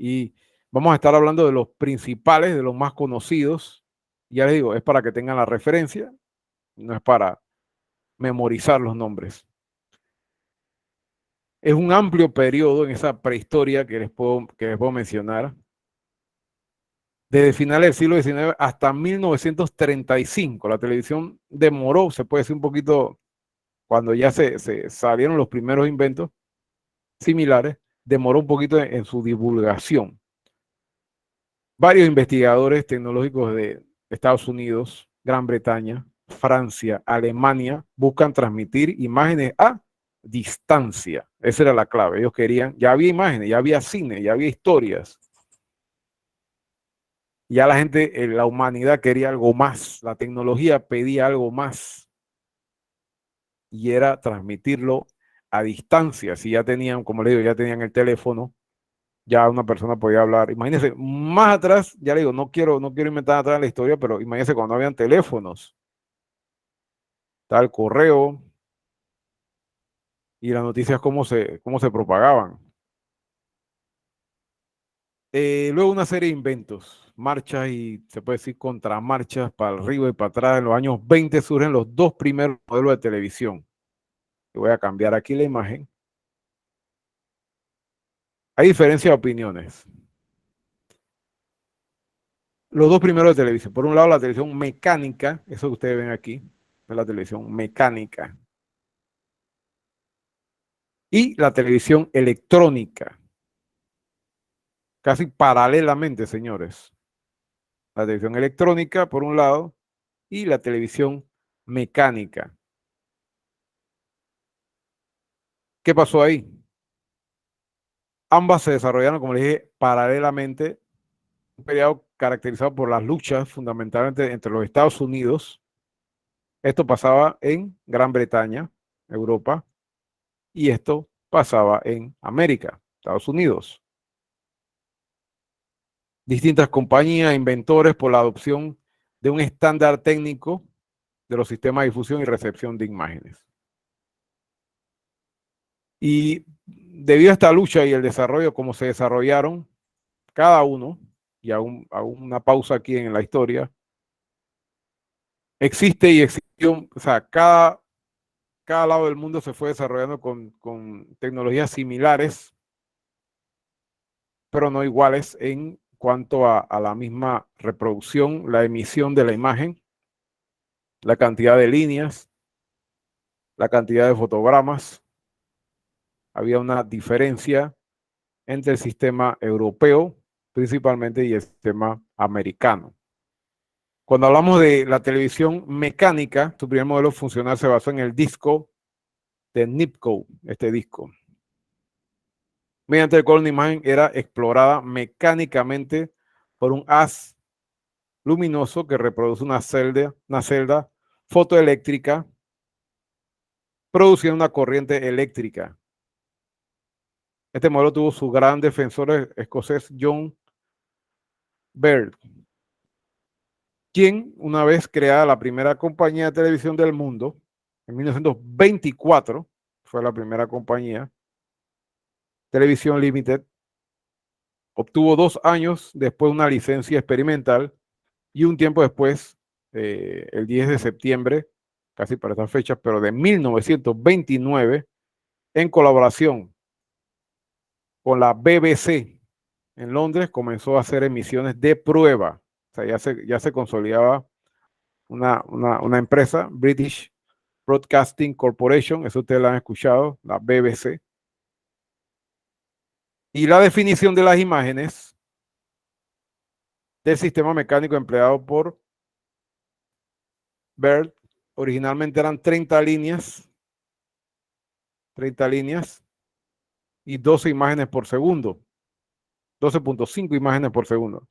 Y vamos a estar hablando de los principales, de los más conocidos. Ya les digo, es para que tengan la referencia, no es para memorizar los nombres. Es un amplio periodo en esa prehistoria que les puedo mencionar. Desde finales del siglo XIX hasta 1935. La televisión demoró, se puede decir un poquito, cuando ya se salieron los primeros inventos similares, demoró un poquito en su divulgación. Varios investigadores tecnológicos de Estados Unidos, Gran Bretaña, Francia, Alemania, buscan transmitir imágenes a distancia. Esa era la clave. Ellos querían, ya había imágenes, ya había cine, ya había historias. Ya la gente, la humanidad quería algo más. La tecnología pedía algo más. Y era transmitirlo a distancia. Si ya tenían, como le digo, ya tenían el teléfono, ya una persona podía hablar. Imagínense, más atrás, ya le digo, no quiero inventar atrás la historia, pero imagínense cuando habían teléfonos, tal correo y las noticias cómo se propagaban. Luego una serie de inventos, marchas y se puede decir contramarchas para arriba y para atrás. En los años 20 surgen los dos primeros modelos de televisión. Voy a cambiar aquí la imagen. Hay diferencia de opiniones. Los dos primeros de televisión. Por un lado, la televisión mecánica, eso que ustedes ven aquí, es la televisión mecánica. Y la televisión electrónica. Casi paralelamente, señores. La televisión electrónica, por un lado, y la televisión mecánica. ¿Qué pasó ahí? Ambas se desarrollaron, como les dije, paralelamente, un periodo caracterizado por las luchas fundamentalmente entre los Estados Unidos. Esto pasaba en Gran Bretaña, Europa, y esto pasaba en América, Estados Unidos. Distintas compañías, inventores por la adopción de un estándar técnico de los sistemas de difusión y recepción de imágenes. Y debido a esta lucha y el desarrollo, como se desarrollaron cada uno, y hago una pausa aquí en la historia, existe y existió, o sea, cada lado del mundo se fue desarrollando con tecnologías similares, pero no iguales en cuanto a la misma reproducción, la emisión de la imagen, la cantidad de líneas, la cantidad de fotogramas. Había una diferencia entre el sistema europeo principalmente y el sistema americano. Cuando hablamos de la televisión mecánica, su primer modelo funcional se basó en el disco de Nipkow, este disco, mediante el cual una imagen era explorada mecánicamente por un haz luminoso que reproduce una celda fotoeléctrica produciendo una corriente eléctrica. Este modelo tuvo su gran defensor escocés John Baird, quien, una vez creada la primera compañía de televisión del mundo, en 1924, fue la primera compañía, Television Limited, obtuvo 2 años después una licencia experimental y un tiempo después, el 10 de septiembre, casi para estas fechas, pero de 1929, en colaboración con la BBC en Londres, comenzó a hacer emisiones de prueba. O sea, ya se consolidaba una empresa, British Broadcasting Corporation, eso ustedes la han escuchado, la BBC. Y la definición de las imágenes del sistema mecánico empleado por Baird originalmente eran 30 líneas y 12 imágenes por segundo, 12.5 imágenes por segundo.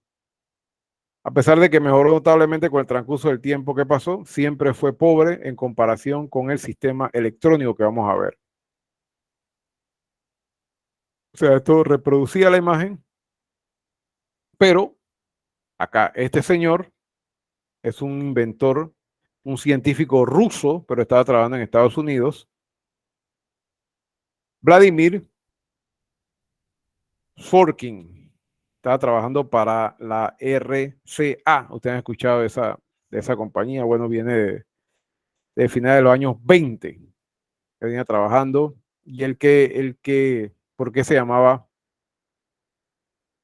A pesar de que mejoró notablemente con el transcurso del tiempo que pasó, siempre fue pobre en comparación con el sistema electrónico que vamos a ver. O sea, esto reproducía la imagen, pero acá este señor es un inventor, un científico ruso, pero estaba trabajando en Estados Unidos, Vladimir Forkin. Estaba trabajando para la RCA. Ustedes han escuchado de esa compañía. Bueno, viene de finales de los años 20. Que venía trabajando. Y ¿por qué se llamaba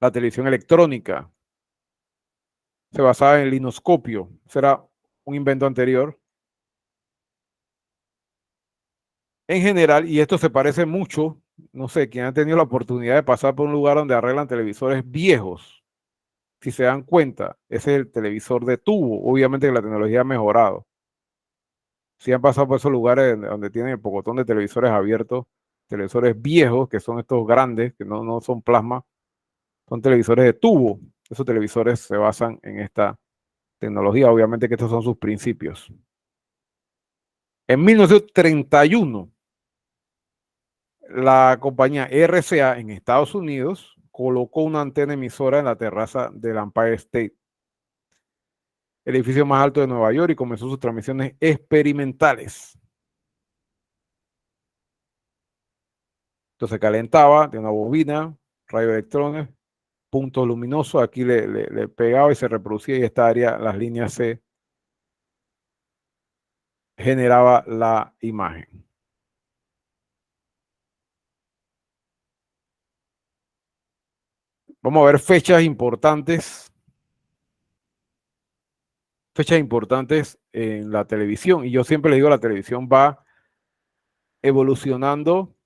la televisión electrónica? Se basaba en el linoscopio. Será un invento anterior. En general, y esto se parece mucho, no sé, quien ha tenido la oportunidad de pasar por un lugar donde arreglan televisores viejos, si se dan cuenta, ese es el televisor de tubo. Obviamente que la tecnología ha mejorado. Si han pasado por esos lugares donde tienen el pocotón de televisores abiertos, televisores viejos, que son estos grandes, que no son plasma, son televisores de tubo. Esos televisores se basan en esta tecnología. Obviamente que estos son sus principios. En 1931, la compañía RCA en Estados Unidos colocó una antena emisora en la terraza del Empire State, el edificio más alto de Nueva York, y comenzó sus transmisiones experimentales. Entonces calentaba de una bobina, radioelectrones, punto luminoso, aquí le pegaba y se reproducía, y esta área, las líneas se generaba la imagen. Vamos a ver fechas importantes en la televisión, y yo siempre le digo, la televisión va evolucionando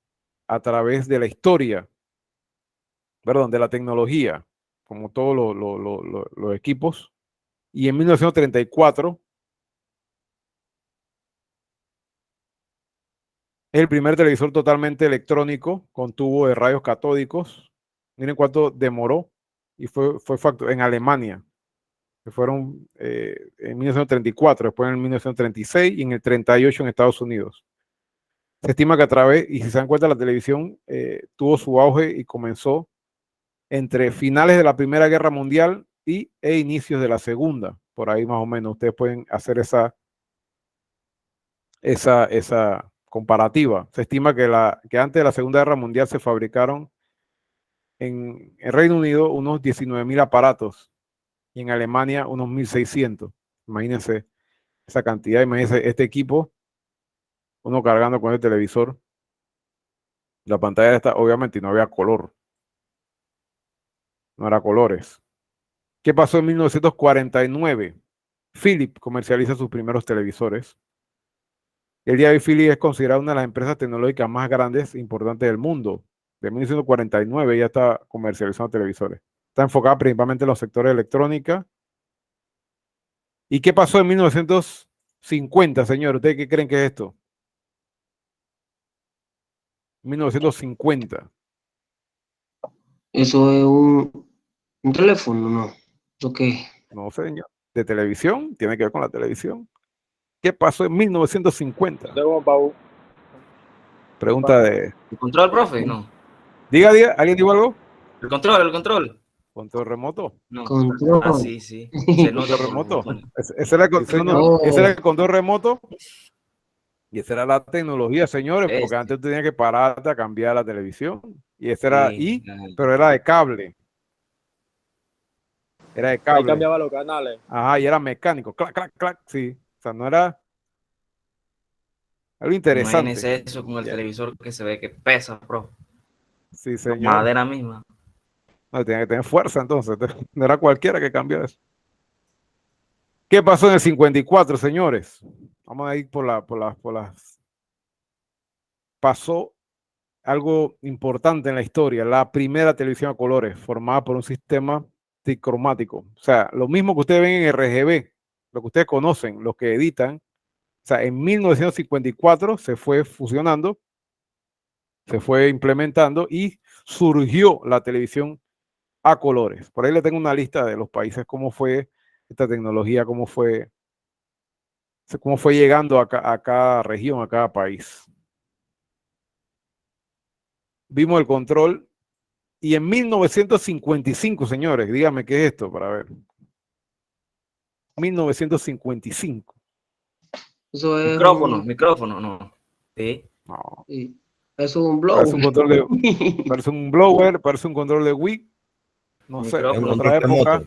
a través de la historia, perdón, de la tecnología, como todos los equipos. Y en 1934 es el primer televisor totalmente electrónico con tubo de rayos catódicos. Miren cuánto demoró, y fue en Alemania, que fueron en 1934, después en 1936 y en el 38 en Estados Unidos. Se estima que a través, y si se dan cuenta, la televisión tuvo su auge y comenzó entre finales de la Primera Guerra Mundial e inicios de la Segunda, por ahí más o menos. Ustedes pueden hacer esa comparativa. Se estima que antes de la Segunda Guerra Mundial se fabricaron en el Reino Unido unos 19.000 aparatos y en Alemania unos 1.600. Imagínense esa cantidad, imagínense este equipo, uno cargando con el televisor. La pantalla está, obviamente, y no había color. No era colores. ¿Qué pasó en 1949? Philips comercializa sus primeros televisores. El día de hoy Philips es considerada una de las empresas tecnológicas más grandes e importantes del mundo. De 1949 ya está comercializando televisores. Está enfocada principalmente en los sectores de electrónica. ¿Y qué pasó en 1950, señor? ¿Ustedes qué creen que es esto? 1950. Eso es un teléfono, ¿no? ¿Eso qué? No, señor. De televisión, tiene que ver con la televisión. ¿Qué pasó en 1950? Pregunta de... ¿El control, profe? No. Diga, ¿alguien dijo algo? ¿El control? Control remoto. No. Control. Ah, sí. Se nota Control por los remoto. botones. Ese era, No. ese era el control remoto. Y esa era la tecnología, señores, porque antes tú tenías que pararte a cambiar la televisión. Y ese era, Sí. pero era de cable. Era de Ahí cable. cambiaba los canales. Ajá, y era mecánico. Clac, clac, clac. Sí. O sea, no era algo interesante. Imagínese eso con el televisor que se ve que pesa, profe. Sí, señor. Madera misma. No, tenía que tener fuerza entonces. No era cualquiera que cambió eso. ¿Qué pasó en el 54, señores? Vamos a ir por las... Pasó algo importante en la historia, la primera televisión a colores, formada por un sistema tricromático. O sea, lo mismo que ustedes ven en RGB, lo que ustedes conocen, los que editan. O sea, en 1954 se fue fusionando, se fue implementando y surgió la televisión a colores. Por ahí le tengo una lista de los países, cómo fue esta tecnología, cómo fue llegando a cada región, a cada país. Vimos el control y en 1955, señores, dígame qué es esto para ver. 1955. Eso es Micrófono, no. Sí. No. Sí. Eso es un blower. Parece un control de, parece un blower, parece un control de Wii. No sé, en otra época.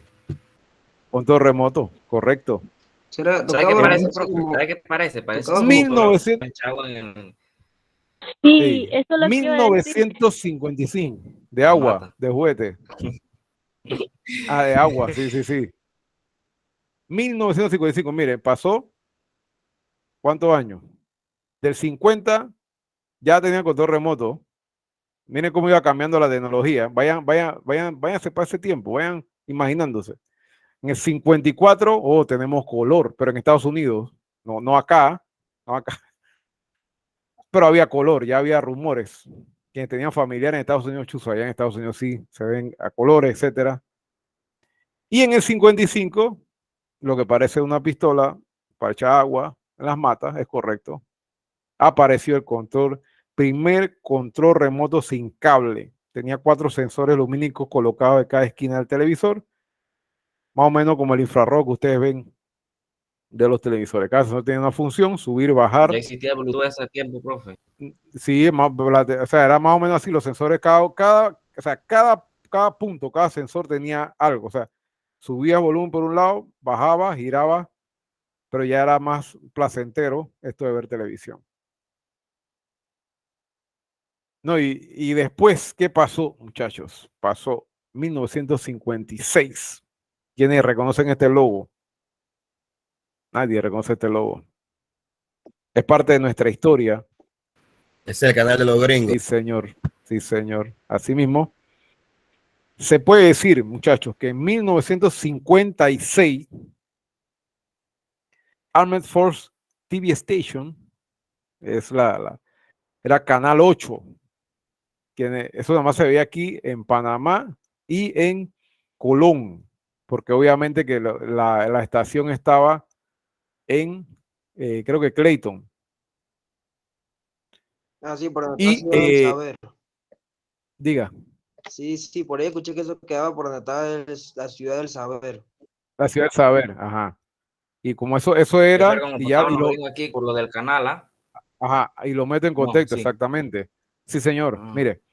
Control remoto, correcto. ¿Será? ¿Sabe qué parece, profe? ¿Sabe qué parece? Parece tocaba como 1900. Sí, eso es lo que iba a decir. 1955. De agua, de juguete. Ah, de agua, sí. 1955, mire, pasó, ¿cuántos años? Del 50 ya tenía control remoto. Miren cómo iba cambiando la tecnología. Váyanse para ese tiempo, vayan imaginándose. En el 54, tenemos color, pero en Estados Unidos, no acá, pero había color, ya había rumores. Quienes tenían familiares en Estados Unidos, chuzo, allá en Estados Unidos sí, se ven a colores, etcétera. Y en el 55, lo que parece una pistola para echar agua en las matas, es correcto. Apareció el primer control remoto sin cable. Tenía 4 sensores lumínicos colocados en cada esquina del televisor, más o menos como el infrarrojo que ustedes ven de los televisores. Cada sensor tiene una función, subir, bajar. Ya existía Bluetooth hace tiempo, profe. Sí, o sea, era más o menos así. Los sensores, cada punto, cada sensor tenía algo. O sea, subía volumen por un lado, bajaba, giraba, pero ya era más placentero esto de ver televisión. No, y después, ¿qué pasó, muchachos? Pasó 1956. ¿Quiénes reconocen este logo? Nadie reconoce este logo. Es parte de nuestra historia. Es el canal de los gringos. Sí, señor. Sí, señor. Así mismo. Se puede decir, muchachos, que en 1956, Armed Force TV Station, era Canal 8. Eso nada más se veía aquí en Panamá y en Colón, porque obviamente que la estación estaba en, creo que Clayton. Ah, sí, por donde Y, está Ciudad del Saber. Diga. Sí, por ahí escuché que eso quedaba por donde está la Ciudad del Saber. La Ciudad del Saber, ajá. Y como eso era, y ya aquí por lo del canal, ajá, y lo meto en contexto, sí. Exactamente. Sí, señor. Mire,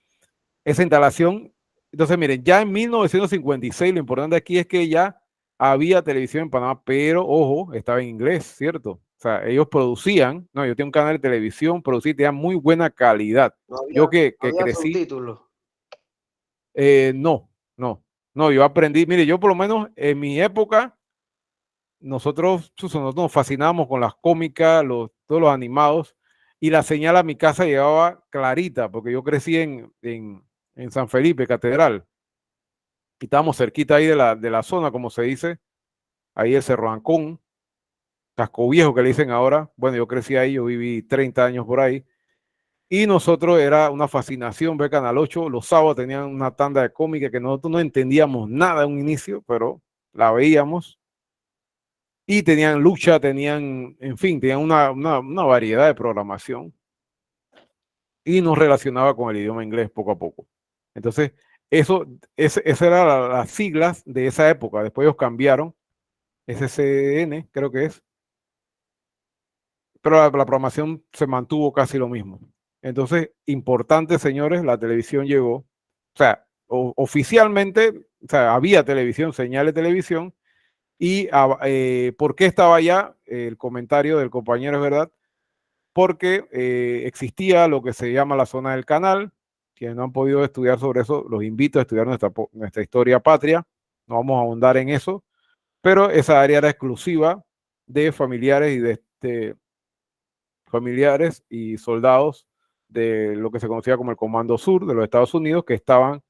esa instalación, entonces miren, ya en 1956 lo importante aquí es que ya había televisión en Panamá, pero ojo, estaba en inglés, ¿cierto? O sea, ellos producían, yo tengo un canal de televisión, producía, tenía muy buena calidad. Yo que crecí. Subtítulos. No, yo aprendí, mire, yo por lo menos en mi época, nosotros nos fascinábamos con las cómicas, todos los animados, y la señal a mi casa llegaba clarita, porque yo crecí en San Felipe, Catedral, y estábamos cerquita ahí de la zona, como se dice, ahí el Cerro Ancón, Casco Viejo que le dicen ahora. Bueno, yo crecí ahí, yo viví 30 años por ahí, y nosotros era una fascinación ver Canal 8, los sábados tenían una tanda de cómica que nosotros no entendíamos nada en un inicio, pero la veíamos. Y tenían lucha, en fin, tenían una variedad de programación. y nos relacionaba con el idioma inglés poco a poco. Entonces, esas eran las siglas de esa época. Después ellos cambiaron, SCN creo que es, pero la programación se mantuvo casi lo mismo. Entonces, importante, señores, la televisión llegó, o sea, oficialmente, o sea, había televisión, señal de televisión, y ¿por qué estaba allá? El comentario del compañero es verdad, porque existía lo que se llama la zona del canal. Quienes no han podido estudiar sobre eso, los invito a estudiar nuestra historia patria. No vamos a ahondar en eso, pero esa área era exclusiva de familiares familiares y soldados de lo que se conocía como el Comando Sur de los Estados Unidos, que estaban,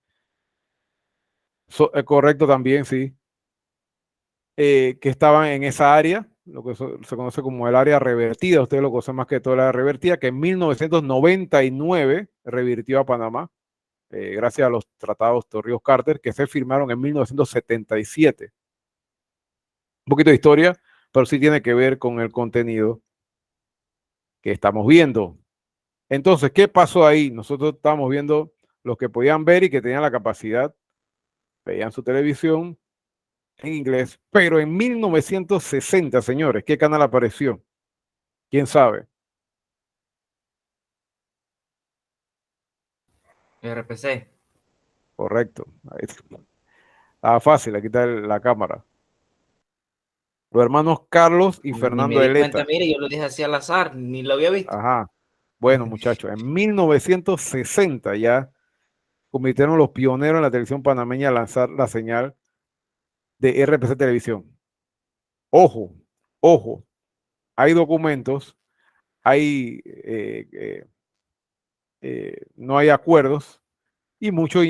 correcto también, sí, que estaban en esa área, lo que se conoce como el área revertida. Ustedes lo conocen más que todo, la área revertida, que en 1999 revirtió a Panamá, gracias a los tratados Torrijos-Carter, que se firmaron en 1977. Un poquito de historia, pero sí tiene que ver con el contenido que estamos viendo. Entonces, ¿qué pasó ahí? Nosotros estábamos viendo los que podían ver y que tenían la capacidad, veían su televisión en inglés, pero en 1960, señores, ¿qué canal apareció? ¿Quién sabe? RPC. Correcto. Ahí estaba fácil, aquí está la cámara. Los hermanos Carlos y Ni Fernando me di cuenta, Eleta. mire, yo lo dije así al azar, ni lo había visto. Ajá. Bueno, muchachos, en 1960 ya convirtieron los pioneros en la televisión panameña a lanzar la señal de RPC Televisión. Ojo, ojo, hay documentos, no hay acuerdos, y muchos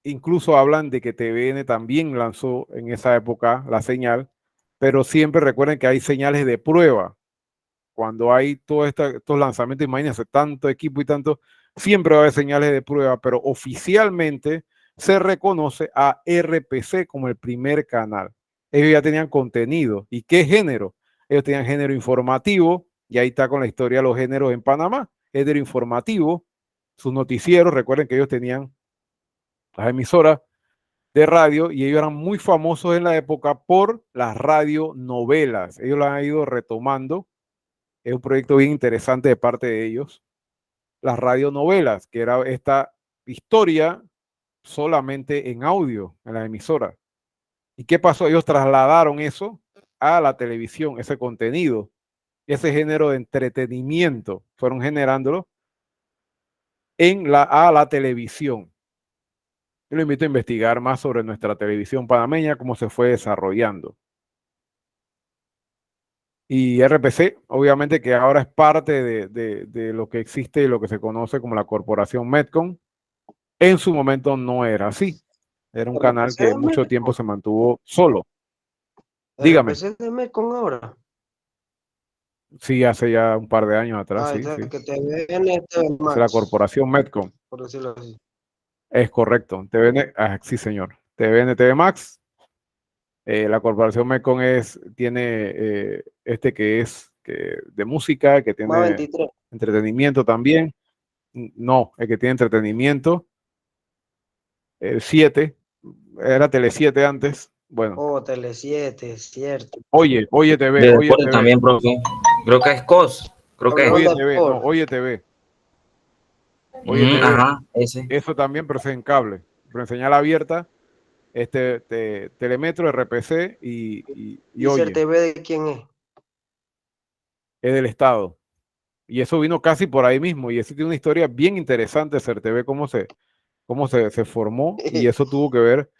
incluso hablan de que TVN también lanzó en esa época la señal, pero siempre recuerden que hay señales de prueba. Cuando hay todos estos lanzamientos, imagínense, tanto equipo y tanto, siempre va a haber señales de prueba, pero oficialmente se reconoce a RPC como el primer canal. Ellos ya tenían contenido. ¿Y qué género? Ellos tenían género informativo, y ahí está con la historia de los géneros en Panamá. Género informativo, sus noticieros, recuerden que ellos tenían las emisoras de radio y ellos eran muy famosos en la época por las radionovelas. Ellos lo han ido retomando. Es un proyecto bien interesante de parte de ellos. Las radionovelas, que era esta historia solamente en audio en la emisora. ¿Y qué pasó? Ellos trasladaron eso a la televisión, ese contenido, ese género de entretenimiento, fueron generándolo a la televisión. Yo lo invito a investigar más sobre nuestra televisión panameña, cómo se fue desarrollando. Y RPC, obviamente que ahora es parte de lo que existe y lo que se conoce como la corporación Metcon. En su momento no era así. Era un canal que mucho tiempo se mantuvo solo. Dígame. ¿RPC de Metcon ahora? Sí, hace ya un par de años atrás, sí, Esta sí. que TVN, TV Max, Es la corporación Metcon. por decirlo así. Es correcto. TVN, sí, señor. TVN, TV Max. La corporación Metcon tiene que es de música, que Más tiene 23. entretenimiento también. No, el que tiene entretenimiento. El 7, era Tele 7 antes. Bueno. Oh, Tele 7, cierto. Oye TV, De Oye deporte TV. también, profe. Creo que es COS. Creo que es. Oye TV, no, Oye TV. Oye TV. Ajá, ese. Eso también, pero es en cable. Pero en señal abierta, Telemetro, RPC y Oye. ¿Y TV de quién es? Es del Estado. Y eso vino casi por ahí mismo. Y eso tiene una historia bien interesante, CERTV, cómo se formó. Y eso tuvo que ver.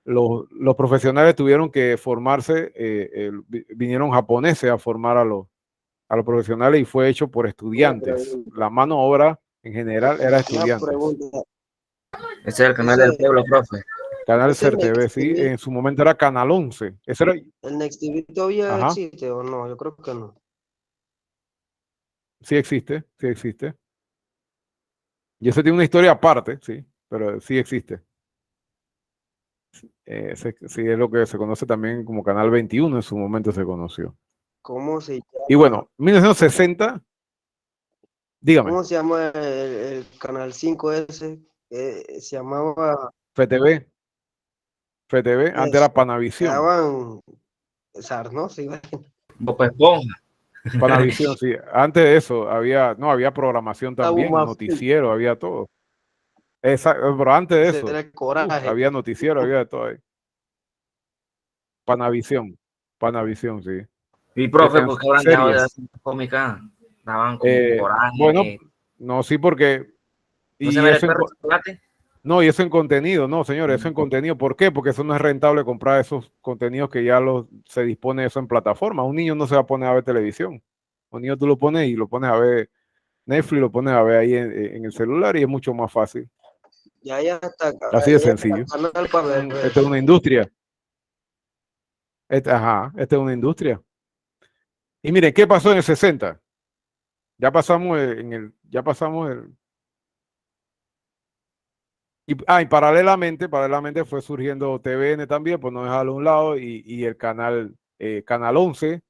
Los profesionales tuvieron que formarse, vinieron japoneses a formar a los profesionales y fue hecho por estudiantes. La mano obra en general era estudiantes. Ese es el canal del pueblo, profe. Canal CERTV, sí, en su momento era Canal 11. Ese era... ¿El Next TV todavía Ajá. existe o no? Yo creo que no. Sí existe, sí existe. Y ese tiene una historia aparte, sí, pero sí existe. Sí, es lo que se conoce también como Canal 21, en su momento se conoció. ¿Cómo se llama? Y bueno, 1960, Dígame, ¿Cómo se llama el canal 5 ese? Se llamaba FTV, FTV, antes era eso. Panavisión. Daban Sarnoz, sí, Bob Esponja. Panavisión, sí. Antes de eso había programación también, más noticiero, había todo. Pero antes de ese era eso, el coraje. había noticiero, había de todo ahí. Panavisión, Panavisión, sí. Y profe, Tenían ¿por qué habrán dejado de series. hacer cómicas? Daban como Bueno, coraje. no, sí, porque, ¿No se y ve el eso en, perro chocolate? no, y eso en contenido, no, señor, eso en contenido. ¿Por qué? Porque eso no es rentable comprar esos contenidos que se dispone de eso en plataforma. Un niño no se va a poner a ver televisión. Un niño tú lo pones y lo pones a ver Netflix, lo pones a ver ahí en el celular y es mucho más fácil. Ya está, Así de ya está sencillo. canal para ver. Esta es una industria. Esta es una industria. Y miren, ¿qué pasó en el 60? Ya pasamos el. Y paralelamente fue surgiendo TVN también, pues no dejarlo a un lado, y el Canal 11.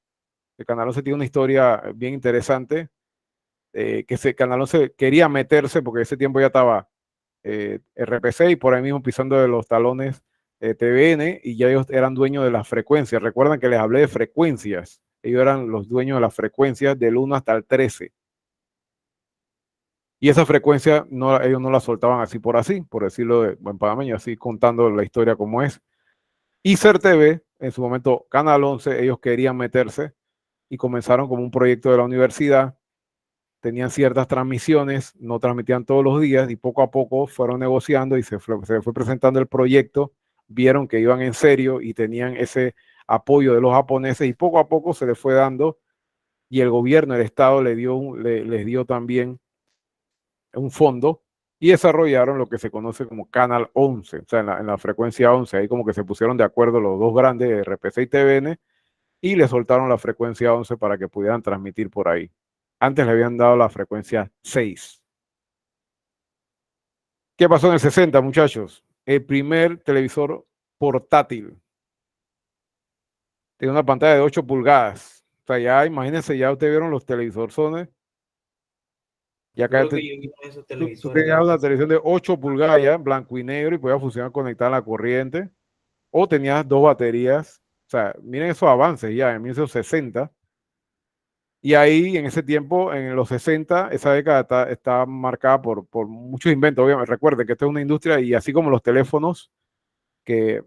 El Canal 11 tiene una historia bien interesante, que Canal 11 quería meterse, porque ese tiempo ya estaba RPC y por ahí mismo pisando de los talones TVN, y ya ellos eran dueños de las frecuencias. Recuerdan que les hablé de frecuencias. Ellos eran los dueños de las frecuencias del 1 hasta el 13. Y esa frecuencia ellos no la soltaban así, por decirlo de buen panameño, así contando la historia como es. Y CERTV, en su momento Canal 11, ellos querían meterse y comenzaron como un proyecto de la universidad. Tenían ciertas transmisiones, no transmitían todos los días y poco a poco fueron negociando y se fue presentando el proyecto. Vieron que iban en serio y tenían ese apoyo de los japoneses y poco a poco se les fue dando, y el gobierno, el Estado les dio también un fondo y desarrollaron lo que se conoce como Canal 11, o sea, en la frecuencia 11, ahí como que se pusieron de acuerdo los dos grandes, RPC y TVN, y le soltaron la frecuencia 11 para que pudieran transmitir por ahí. Antes le habían dado la frecuencia 6. ¿Qué pasó en el 60, muchachos? El primer televisor portátil. Tiene una pantalla de 8 pulgadas. O sea, ya imagínense, ya ustedes vieron los televisorzones. Ya Yo acá creo que yo vi uno de esos tú televisores tenías una grandes. televisión de 8 pulgadas ya, blanco y negro, y podía funcionar conectada a la corriente. O tenías dos baterías. O sea, miren esos avances ya en 1960. Y ahí, en ese tiempo, en los 60, esa década está marcada por muchos inventos. Obviamente, recuerden que esta es una industria, y así como los teléfonos, que,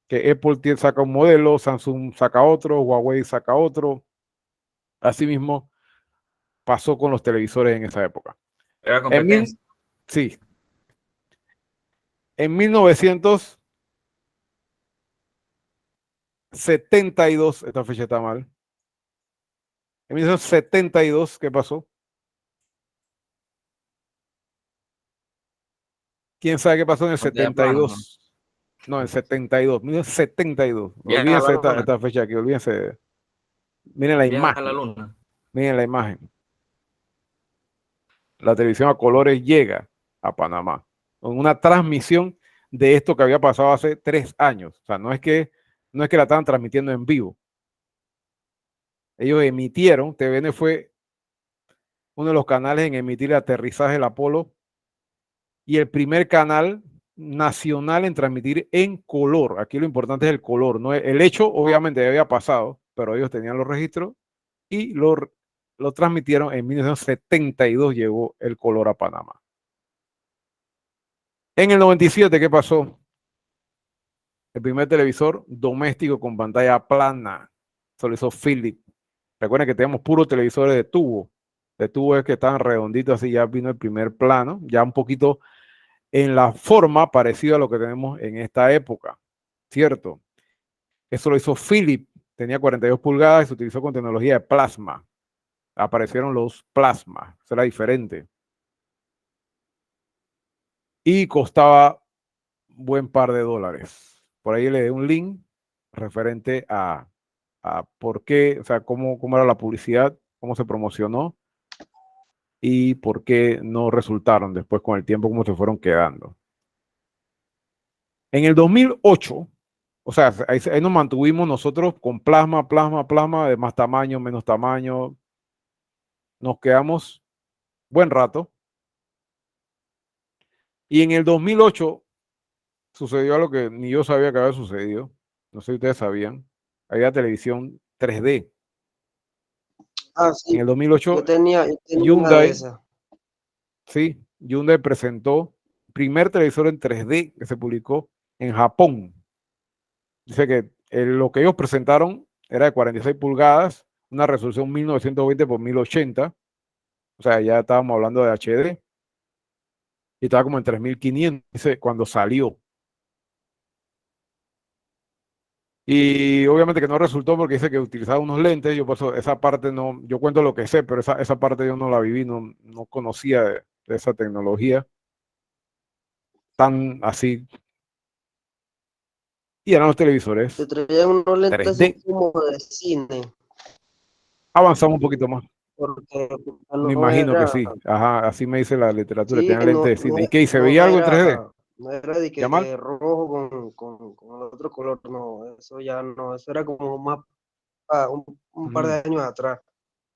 que Apple saca un modelo, Samsung saca otro, Huawei saca otro. Asimismo, pasó con los televisores en esa época. Era En competencia. sí, en 1972, esta fecha está mal. En 1972, ¿qué pasó? ¿Quién sabe qué pasó en el Pantalla plana, ¿no? 72? No, en el 72, 1972. Viaje a la Olvídense luna. esta fecha aquí, olvídense. Miren la Viaje a la imagen, luna. miren la imagen. La televisión a colores llega a Panamá con una transmisión de esto que había pasado hace 3 años. O sea, no es que la estaban transmitiendo en vivo. Ellos emitieron, TVN fue uno de los canales en emitir el aterrizaje del Apolo y el primer canal nacional en transmitir en color. Aquí lo importante es el color, ¿no? El hecho obviamente había pasado, pero ellos tenían los registros y lo transmitieron en 1972, llegó el color a Panamá. En el 97, ¿qué pasó? El primer televisor doméstico con pantalla plana. Eso lo hizo Philips. Recuerden que tenemos puros televisores de tubo. De tubo es que estaban redonditos, así ya vino el primer plano, ya un poquito en la forma parecido a lo que tenemos en esta época, ¿cierto? Eso lo hizo Philips, tenía 42 pulgadas y se utilizó con tecnología de plasma. Aparecieron los plasmas, eso era diferente. Y costaba buen par de dólares. Por ahí le di un link referente a por qué, o sea, cómo era la publicidad, cómo se promocionó y por qué no resultaron después con el tiempo, cómo se fueron quedando. En el 2008, o sea, ahí nos mantuvimos nosotros con plasma, de más tamaño, menos tamaño. Nos quedamos buen rato. Y en el 2008 sucedió algo que ni yo sabía que había sucedido. No sé si ustedes sabían. Había televisión 3D. Ah, En sí, el 2008, yo tenía una de Hyundai, esas. sí, Hyundai presentó primer televisor en 3D que se publicó en Japón. Dice que lo que ellos presentaron era de 46 pulgadas, una resolución 1920 por 1080. O sea, ya estábamos hablando de HD. Y estaba como en 3500 dice, cuando salió. Y obviamente que no resultó porque dice que utilizaba unos lentes. Yo por eso esa parte no, yo cuento lo que sé, pero esa parte yo no la viví, no conocía de esa tecnología tan así. Y eran los televisores Te traían unos lentes así 3D. como de cine, Avanzamos un poquito más. porque Me no imagino que era, sí. Ajá, así me dice la literatura. sí, Tenían lentes de cine. ¿Y qué? ¿Y se veía algo en 3D? no era de ¿Ya mal? que rojo con el otro color, no, eso ya no, eso era como más un par de años atrás,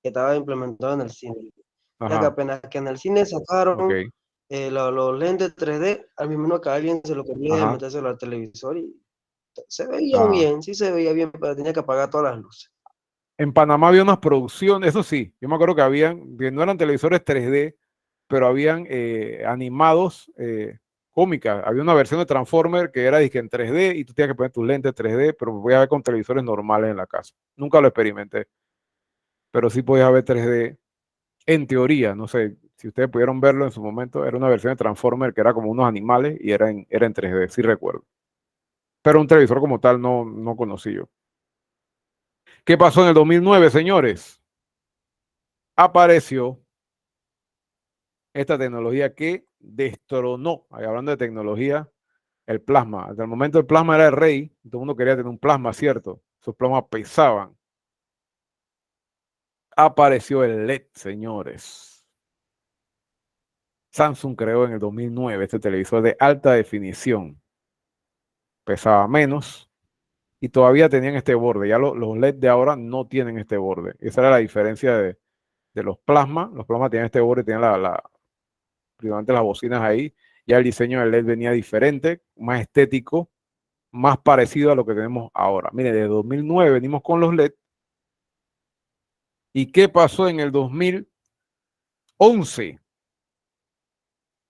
que estaba implementado en el cine. Ya que Ajá, apenas que en el cine ok. sacaron los lentes 3D, al mismo que alguien se lo quería Ajá, meterse al televisor y se veía ajá. bien, sí se veía bien, pero tenía que apagar todas las luces. En Panamá había unas producciones, eso sí, yo me acuerdo que habían, que no eran televisores 3D, pero habían animados cómicas. Había una versión de Transformer que era dizque en 3D y tú tenías que poner tus lentes 3D, pero voy a ver con televisores normales en la casa. Nunca lo experimenté, pero sí podías ver 3D en teoría. No sé si ustedes pudieron verlo en su momento. Era una versión de Transformer que era como unos animales y era en 3D, sí recuerdo. Pero un televisor como tal no conocí yo. ¿Qué pasó en el 2009, señores? Apareció esta tecnología que destronó, hablando de tecnología, el plasma. Hasta el momento el plasma era el rey, todo el mundo quería tener un plasma, ¿cierto? Esos plasmas pesaban. Apareció el LED, señores. Samsung creó en el 2009 este televisor de alta definición. Pesaba menos y todavía tenían este borde. Ya los LED de ahora no tienen este borde. Esa era la diferencia de los plasmas. Los plasmas tenían este borde, tenían principalmente las bocinas ahí. Ya el diseño del LED venía diferente, más estético, más parecido a lo que tenemos ahora. Mire, de 2009 venimos con los LED. ¿Y qué pasó en el 2011?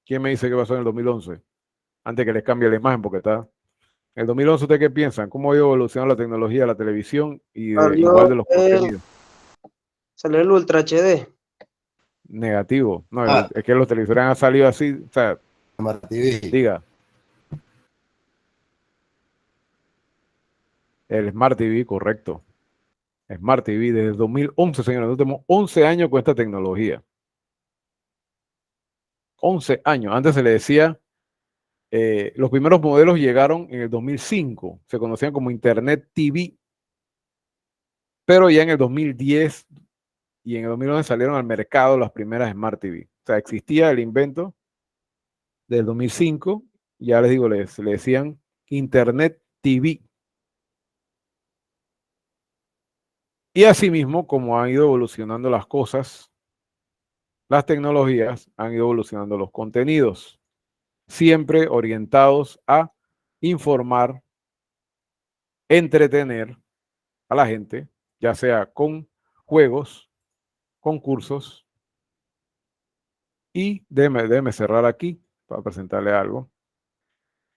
¿Quién me dice qué pasó en el 2011? Antes que les cambie la imagen, porque está. En el 2011, ¿ustedes qué piensan? ¿Cómo ha ido evolucionando la tecnología de la televisión y igual de los contenidos? Salió el Ultra HD. Negativo. No, Ah, es que los televisores han salido así. O sea, Smart TV. diga, el Smart TV, correcto. Smart TV desde el 2011, señores. Nosotros tenemos 11 años con esta tecnología. 11 años. Antes se le decía, los primeros modelos llegaron en el 2005. Se conocían como Internet TV. Pero ya en el 2010 y en el 2011 salieron al mercado las primeras Smart TV. O sea, existía el invento del 2005. Ya les digo, le decían Internet TV. Y asimismo, como han ido evolucionando las cosas, las tecnologías han ido evolucionando los contenidos, siempre orientados a informar, entretener a la gente, ya sea con juegos, concursos, y déjeme cerrar aquí para presentarle algo.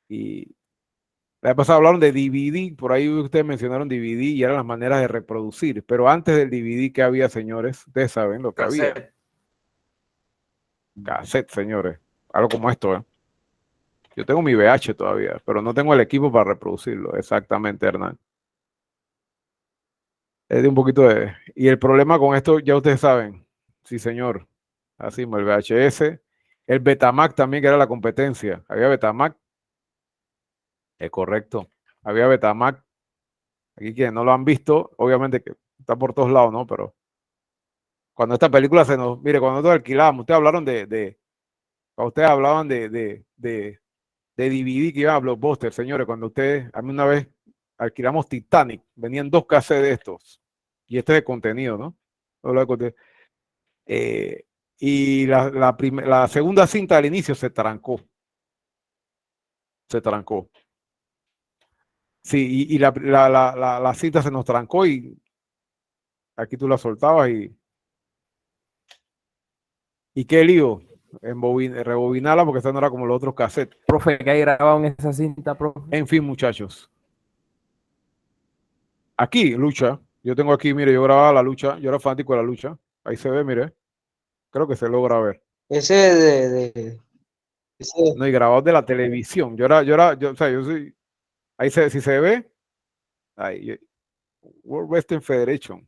Y la vez pasada hablaron de DVD, por ahí ustedes mencionaron DVD y eran las maneras de reproducir, pero antes del DVD, ¿qué había, señores? Ustedes saben lo que había. Cassette. Cassette, señores. Algo como esto, ¿eh? Yo tengo mi VH todavía, pero no tengo el equipo para reproducirlo. Exactamente, Hernán. Es de un poquito de... Y el problema con esto, ya ustedes saben. Sí, señor. Así, el VHS. El Betamax también, que era la competencia. Había Betamax. Es correcto. Había Betamax. Aquí quienes no lo han visto, obviamente que está por todos lados, ¿no? Pero cuando esta película se nos... Mire, cuando nosotros alquilamos, ustedes hablaron cuando ustedes hablaban de DVD que iban a Blockbuster, señores, cuando ustedes, a mí una vez alquilamos Titanic, venían 2 cassettes de estos, y este es de contenido, ¿no? Eh, y la segunda cinta al inicio se trancó. Se trancó. Sí, y la cinta se nos trancó y aquí tú la soltabas y qué lío, rebobinarla porque esta no era como los otros cassettes. Profe, que hay grabado en esa cinta, profe. En fin, muchachos. Aquí, lucha. Yo tengo aquí, mire, yo grababa la lucha. Yo era fanático de la lucha. Ahí se ve, mire. Creo que se logra ver. Ese ese, No, y grabado de la televisión. O sea, yo soy. Ahí si se ve. Ahí, World Wrestling Federation.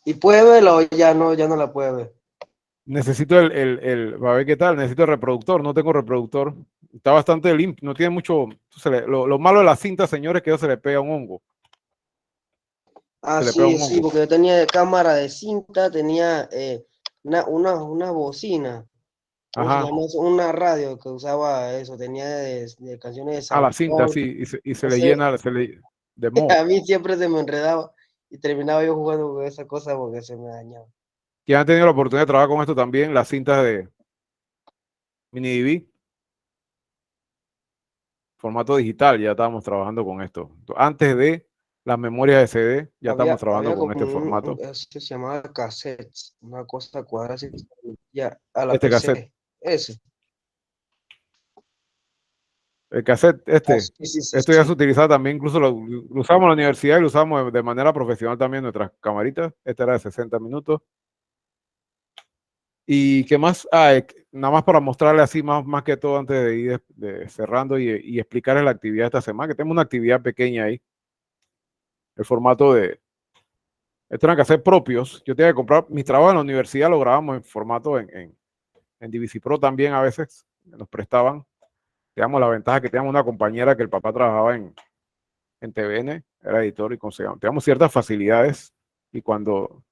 ¿y puede verlo o ya no la puede ver? Necesito a ver qué tal, necesito el reproductor, no tengo reproductor. Está bastante limpio, no tiene mucho. Lo malo de la cinta, señores, es que se le pega un hongo. Ah, Se le pega un sí, hongo. porque yo tenía cámara de cinta, tenía una bocina. ¿Cómo se Ajá. llama eso? Una radio que usaba eso, tenía de canciones de A la San cinta, Paul. sí, y se le Entonces, llena, de moho. a mí siempre se me enredaba y terminaba yo jugando con esa cosa porque se me dañaba. Quien han tenido la oportunidad de trabajar con esto también, las cintas de mini DV, formato digital, ya estábamos trabajando con esto. Antes de las memorias de CD, ya estamos trabajando Había con como este formato. eso se llamaba cassettes, una cosa cuadrada así, ya, a la Este PC. cassette, Ese. el cassette, Ah, sí, esto ya se sí. utiliza también, incluso lo usamos en la universidad y lo usamos de manera profesional también en nuestras camaritas. Este era de 60 minutos. ¿Y qué más? Nada más para mostrarle así más que todo antes de ir cerrando y explicarles la actividad de esta semana, que tenemos una actividad pequeña ahí. El formato estos eran cassettes propios. Yo tenía que comprar, mis trabajos en la universidad lo grabamos en formato en DVC Pro también a veces, nos prestaban. Teníamos la ventaja que teníamos una compañera que el papá trabajaba en TVN, era editor y conseguíamos. Teníamos ciertas facilidades y cuando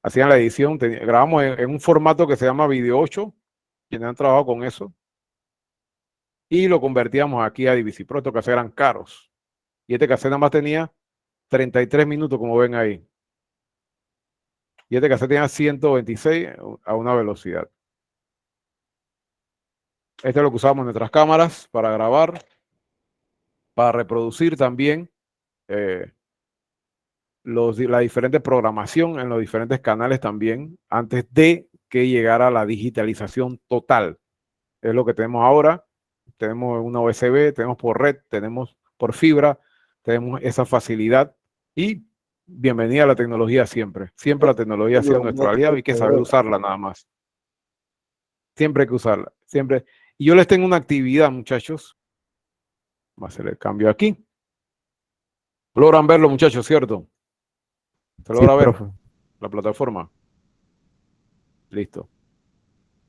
hacían la edición, grabamos en un formato que se llama Video 8, quienes han trabajado con eso, y lo convertíamos aquí a DVC Pro. Estos cassettes eran caros. Y este cassette nada más tenía 33 minutos, como ven ahí. Y este cassette tenía 126 a una velocidad. Este es lo que usamos en nuestras cámaras para grabar, para reproducir también la diferente programación en los diferentes canales también, antes de que llegara la digitalización total. Es lo que tenemos ahora. Tenemos una USB, tenemos por red, tenemos por fibra, tenemos esa facilidad y bienvenida a la tecnología siempre. Siempre la tecnología ha sido nuestro aliado y hay que saber usarla nada más. Siempre hay que usarla, siempre. Y yo les tengo una actividad, muchachos. Vamos a hacer el cambio aquí. Logran verlo, muchachos, ¿cierto? ¿Se logra ver profe. la plataforma? Listo.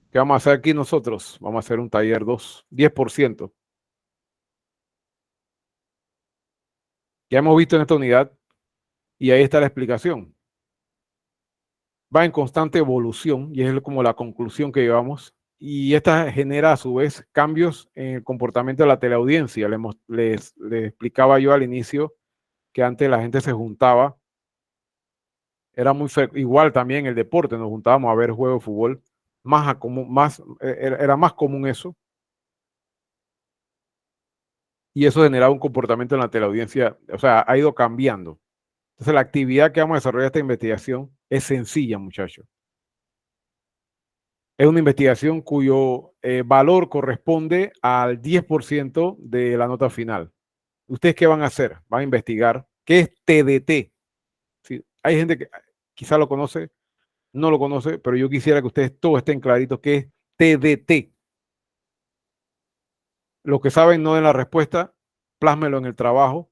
¿Qué vamos a hacer aquí nosotros? Vamos a hacer un taller 2, 10%. Ya hemos visto en esta unidad y ahí está la explicación. Va en constante evolución y es como la conclusión que llevamos. Y esta genera a su vez cambios en el comportamiento de la teleaudiencia. Les explicaba yo al inicio que antes la gente se juntaba. Era igual también el deporte, nos juntábamos a ver juegos de fútbol. Era más común eso. Y eso generaba un comportamiento en la teleaudiencia, o sea, ha ido cambiando. Entonces, la actividad que vamos a desarrollar esta investigación es sencilla, muchachos. Es una investigación cuyo valor corresponde al 10% de la nota final. ¿Ustedes qué van a hacer? Van a investigar qué es TDT. ¿Sí? Hay gente que quizá lo conoce, no lo conoce, pero yo quisiera que ustedes todos estén claritos qué es TDT. Los que saben no den la respuesta, plásmelo en el trabajo.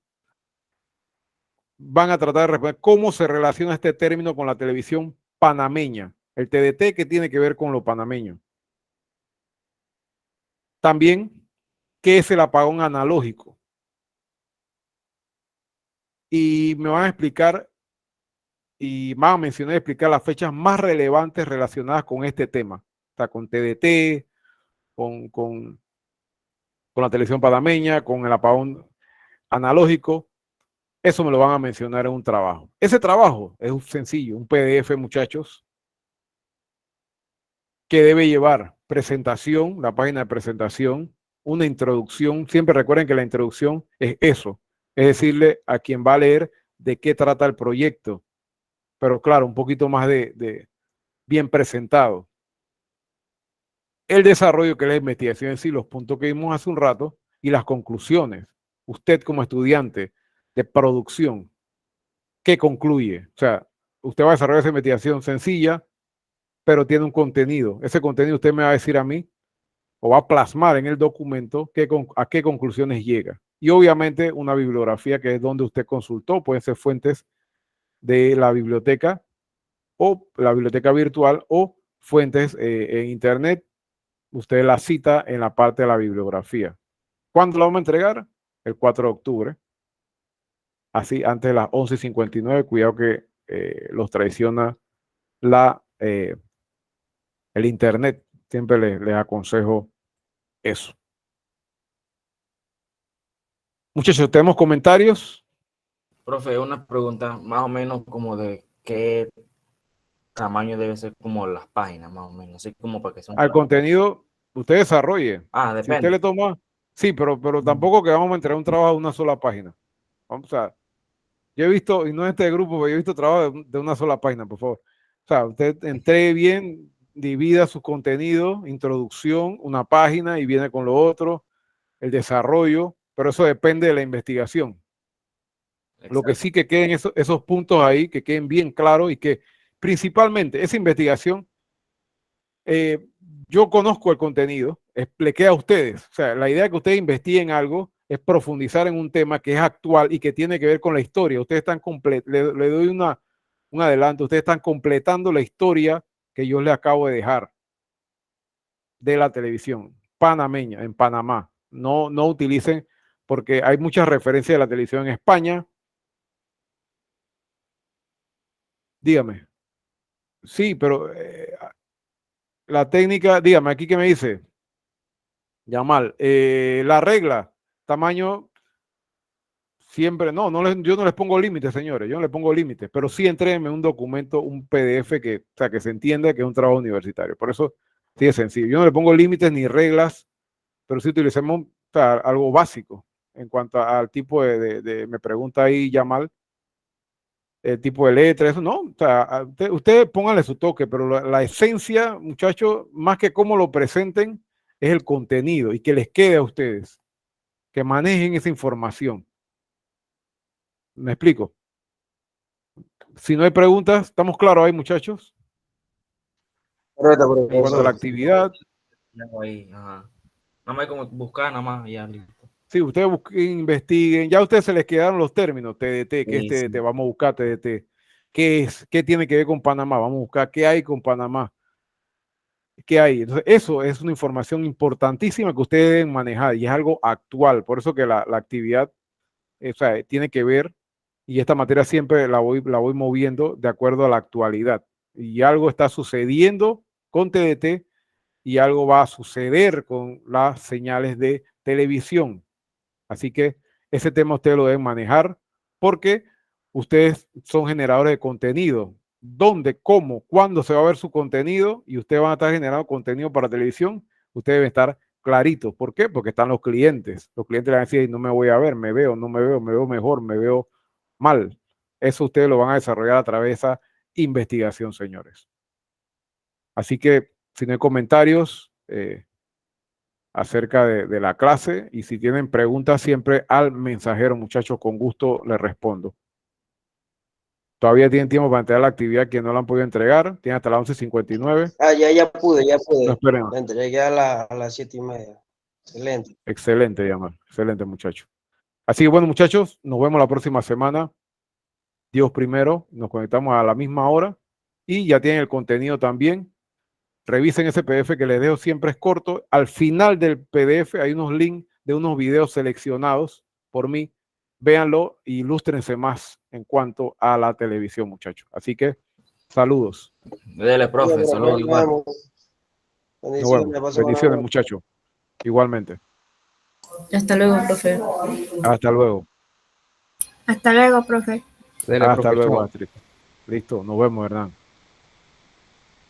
Van a tratar de responder cómo se relaciona este término con la televisión panameña. El TDT, que tiene que ver con lo panameño. También, ¿qué es el apagón analógico? Y me van a explicar y van a mencionar y explicar las fechas más relevantes relacionadas con este tema. O sea, con TDT, con la televisión panameña, con el apagón analógico. Eso me lo van a mencionar en un trabajo. Ese trabajo es sencillo, un PDF, muchachos, que debe llevar presentación, la página de presentación, una introducción. Siempre recuerden que la introducción es eso, es decirle a quien va a leer de qué trata el proyecto, pero claro, un poquito más de bien presentado. El desarrollo, que es la investigación en sí, los puntos que vimos hace un rato, y las conclusiones. Usted como estudiante de producción, ¿qué concluye? O sea, usted va a desarrollar esa investigación sencilla, pero tiene un contenido. Ese contenido usted me va a decir a mí, o va a plasmar en el documento a qué conclusiones llega. Y obviamente una bibliografía, que es donde usted consultó, pueden ser fuentes de la biblioteca o la biblioteca virtual o fuentes en internet. Usted la cita en la parte de la bibliografía. ¿Cuándo la vamos a entregar? El 4 de octubre. Así, antes de las 11:59. Cuidado que los traiciona el internet. Siempre les aconsejo eso. Muchachos, ¿tenemos comentarios? Profe, una pregunta más o menos como de qué tamaño debe ser como las páginas, más o menos, así como para que sea un Al contenido, usted desarrolle. Ah, Si usted depende. le toma, sí, pero tampoco que vamos a entregar un trabajo de una sola página. Vamos a, yo he visto, y no en este grupo, pero yo he visto trabajo de una sola página, por favor. O sea, usted entregue bien, divida su contenido, introducción, una página y viene con lo otro, el desarrollo, pero eso depende de la investigación. Lo que sí, que queden esos puntos ahí, que queden bien claros, y que principalmente esa investigación, yo conozco el contenido, expliqué a ustedes. O sea, la idea de que ustedes investiguen algo es profundizar en un tema que es actual y que tiene que ver con la historia. Ustedes están le doy un adelanto, ustedes están completando la historia que yo les acabo de dejar de la televisión panameña, en Panamá. No utilicen, porque hay muchas referencias de la televisión en España. Dígame. Sí, pero la técnica, dígame, aquí que me dice, Yamal, la regla, tamaño, siempre, yo no les pongo límites, señores, yo no les pongo límites, pero sí entréenme un documento, un PDF que, o sea, que se entienda que es un trabajo universitario. Por eso, sí es sencillo. Yo no le pongo límites ni reglas, pero sí utilicemos, o sea, algo básico en cuanto al tipo me pregunta ahí Yamal, el tipo de letra, eso no, o sea, usted póngale su toque, pero la esencia, muchachos, más que cómo lo presenten, es el contenido, y que les quede a ustedes, que manejen esa información. ¿Me explico? Si no hay preguntas, ¿estamos claros ahí, muchachos? Correcto, En cuanto a la actividad. Ahí, ajá. Nada más hay como buscar, nada más, ya listo. Sí, ustedes investiguen, ya a ustedes se les quedaron los términos, TDT, ¿qué es Sí, TDT? sí. Vamos a buscar TDT. ¿Qué es? ¿Qué tiene que ver con Panamá? Vamos a buscar qué hay con Panamá. ¿Qué hay? Entonces, eso es una información importantísima que ustedes deben manejar, y es algo actual. Por eso que la actividad, o sea, tiene que ver, y esta materia siempre la voy moviendo de acuerdo a la actualidad. Y algo está sucediendo con TDT y algo va a suceder con las señales de televisión. Así que ese tema ustedes lo deben manejar, porque ustedes son generadores de contenido. ¿Dónde, cómo, cuándo se va a ver su contenido? Y ustedes van a estar generando contenido para televisión. Ustedes deben estar claritos. ¿Por qué? Porque están los clientes. Los clientes le van a decir, no me voy a ver, me veo, no me veo, me veo mejor, me veo mal. Eso ustedes lo van a desarrollar a través de esa investigación, señores. Así que, si no hay comentarios acerca de la clase, y si tienen preguntas, siempre al mensajero, muchachos, con gusto les respondo. Todavía tienen tiempo para entregar la actividad que no la han podido entregar. Tienen hasta las 11:59. Ya pude. No esperen. La entregué a las 7:30. Excelente. Excelente, Yamal. Excelente, muchacho. Así que bueno, muchachos, nos vemos la próxima semana. Dios primero. Nos conectamos a la misma hora. Y ya tienen el contenido también. Revisen ese PDF que les dejo, siempre es corto. Al final del PDF hay unos links de unos videos seleccionados por mí. Véanlo e ilústrense más en cuanto a la televisión, muchachos. Así que, saludos. Dele, profe, saludos igual. Bendiciones, muchachos. Igualmente. Hasta luego, profe. Hasta luego. Hasta luego, profe. Dele, Hasta profe, luego, chao. Astrid. Listo, nos vemos, Hernán.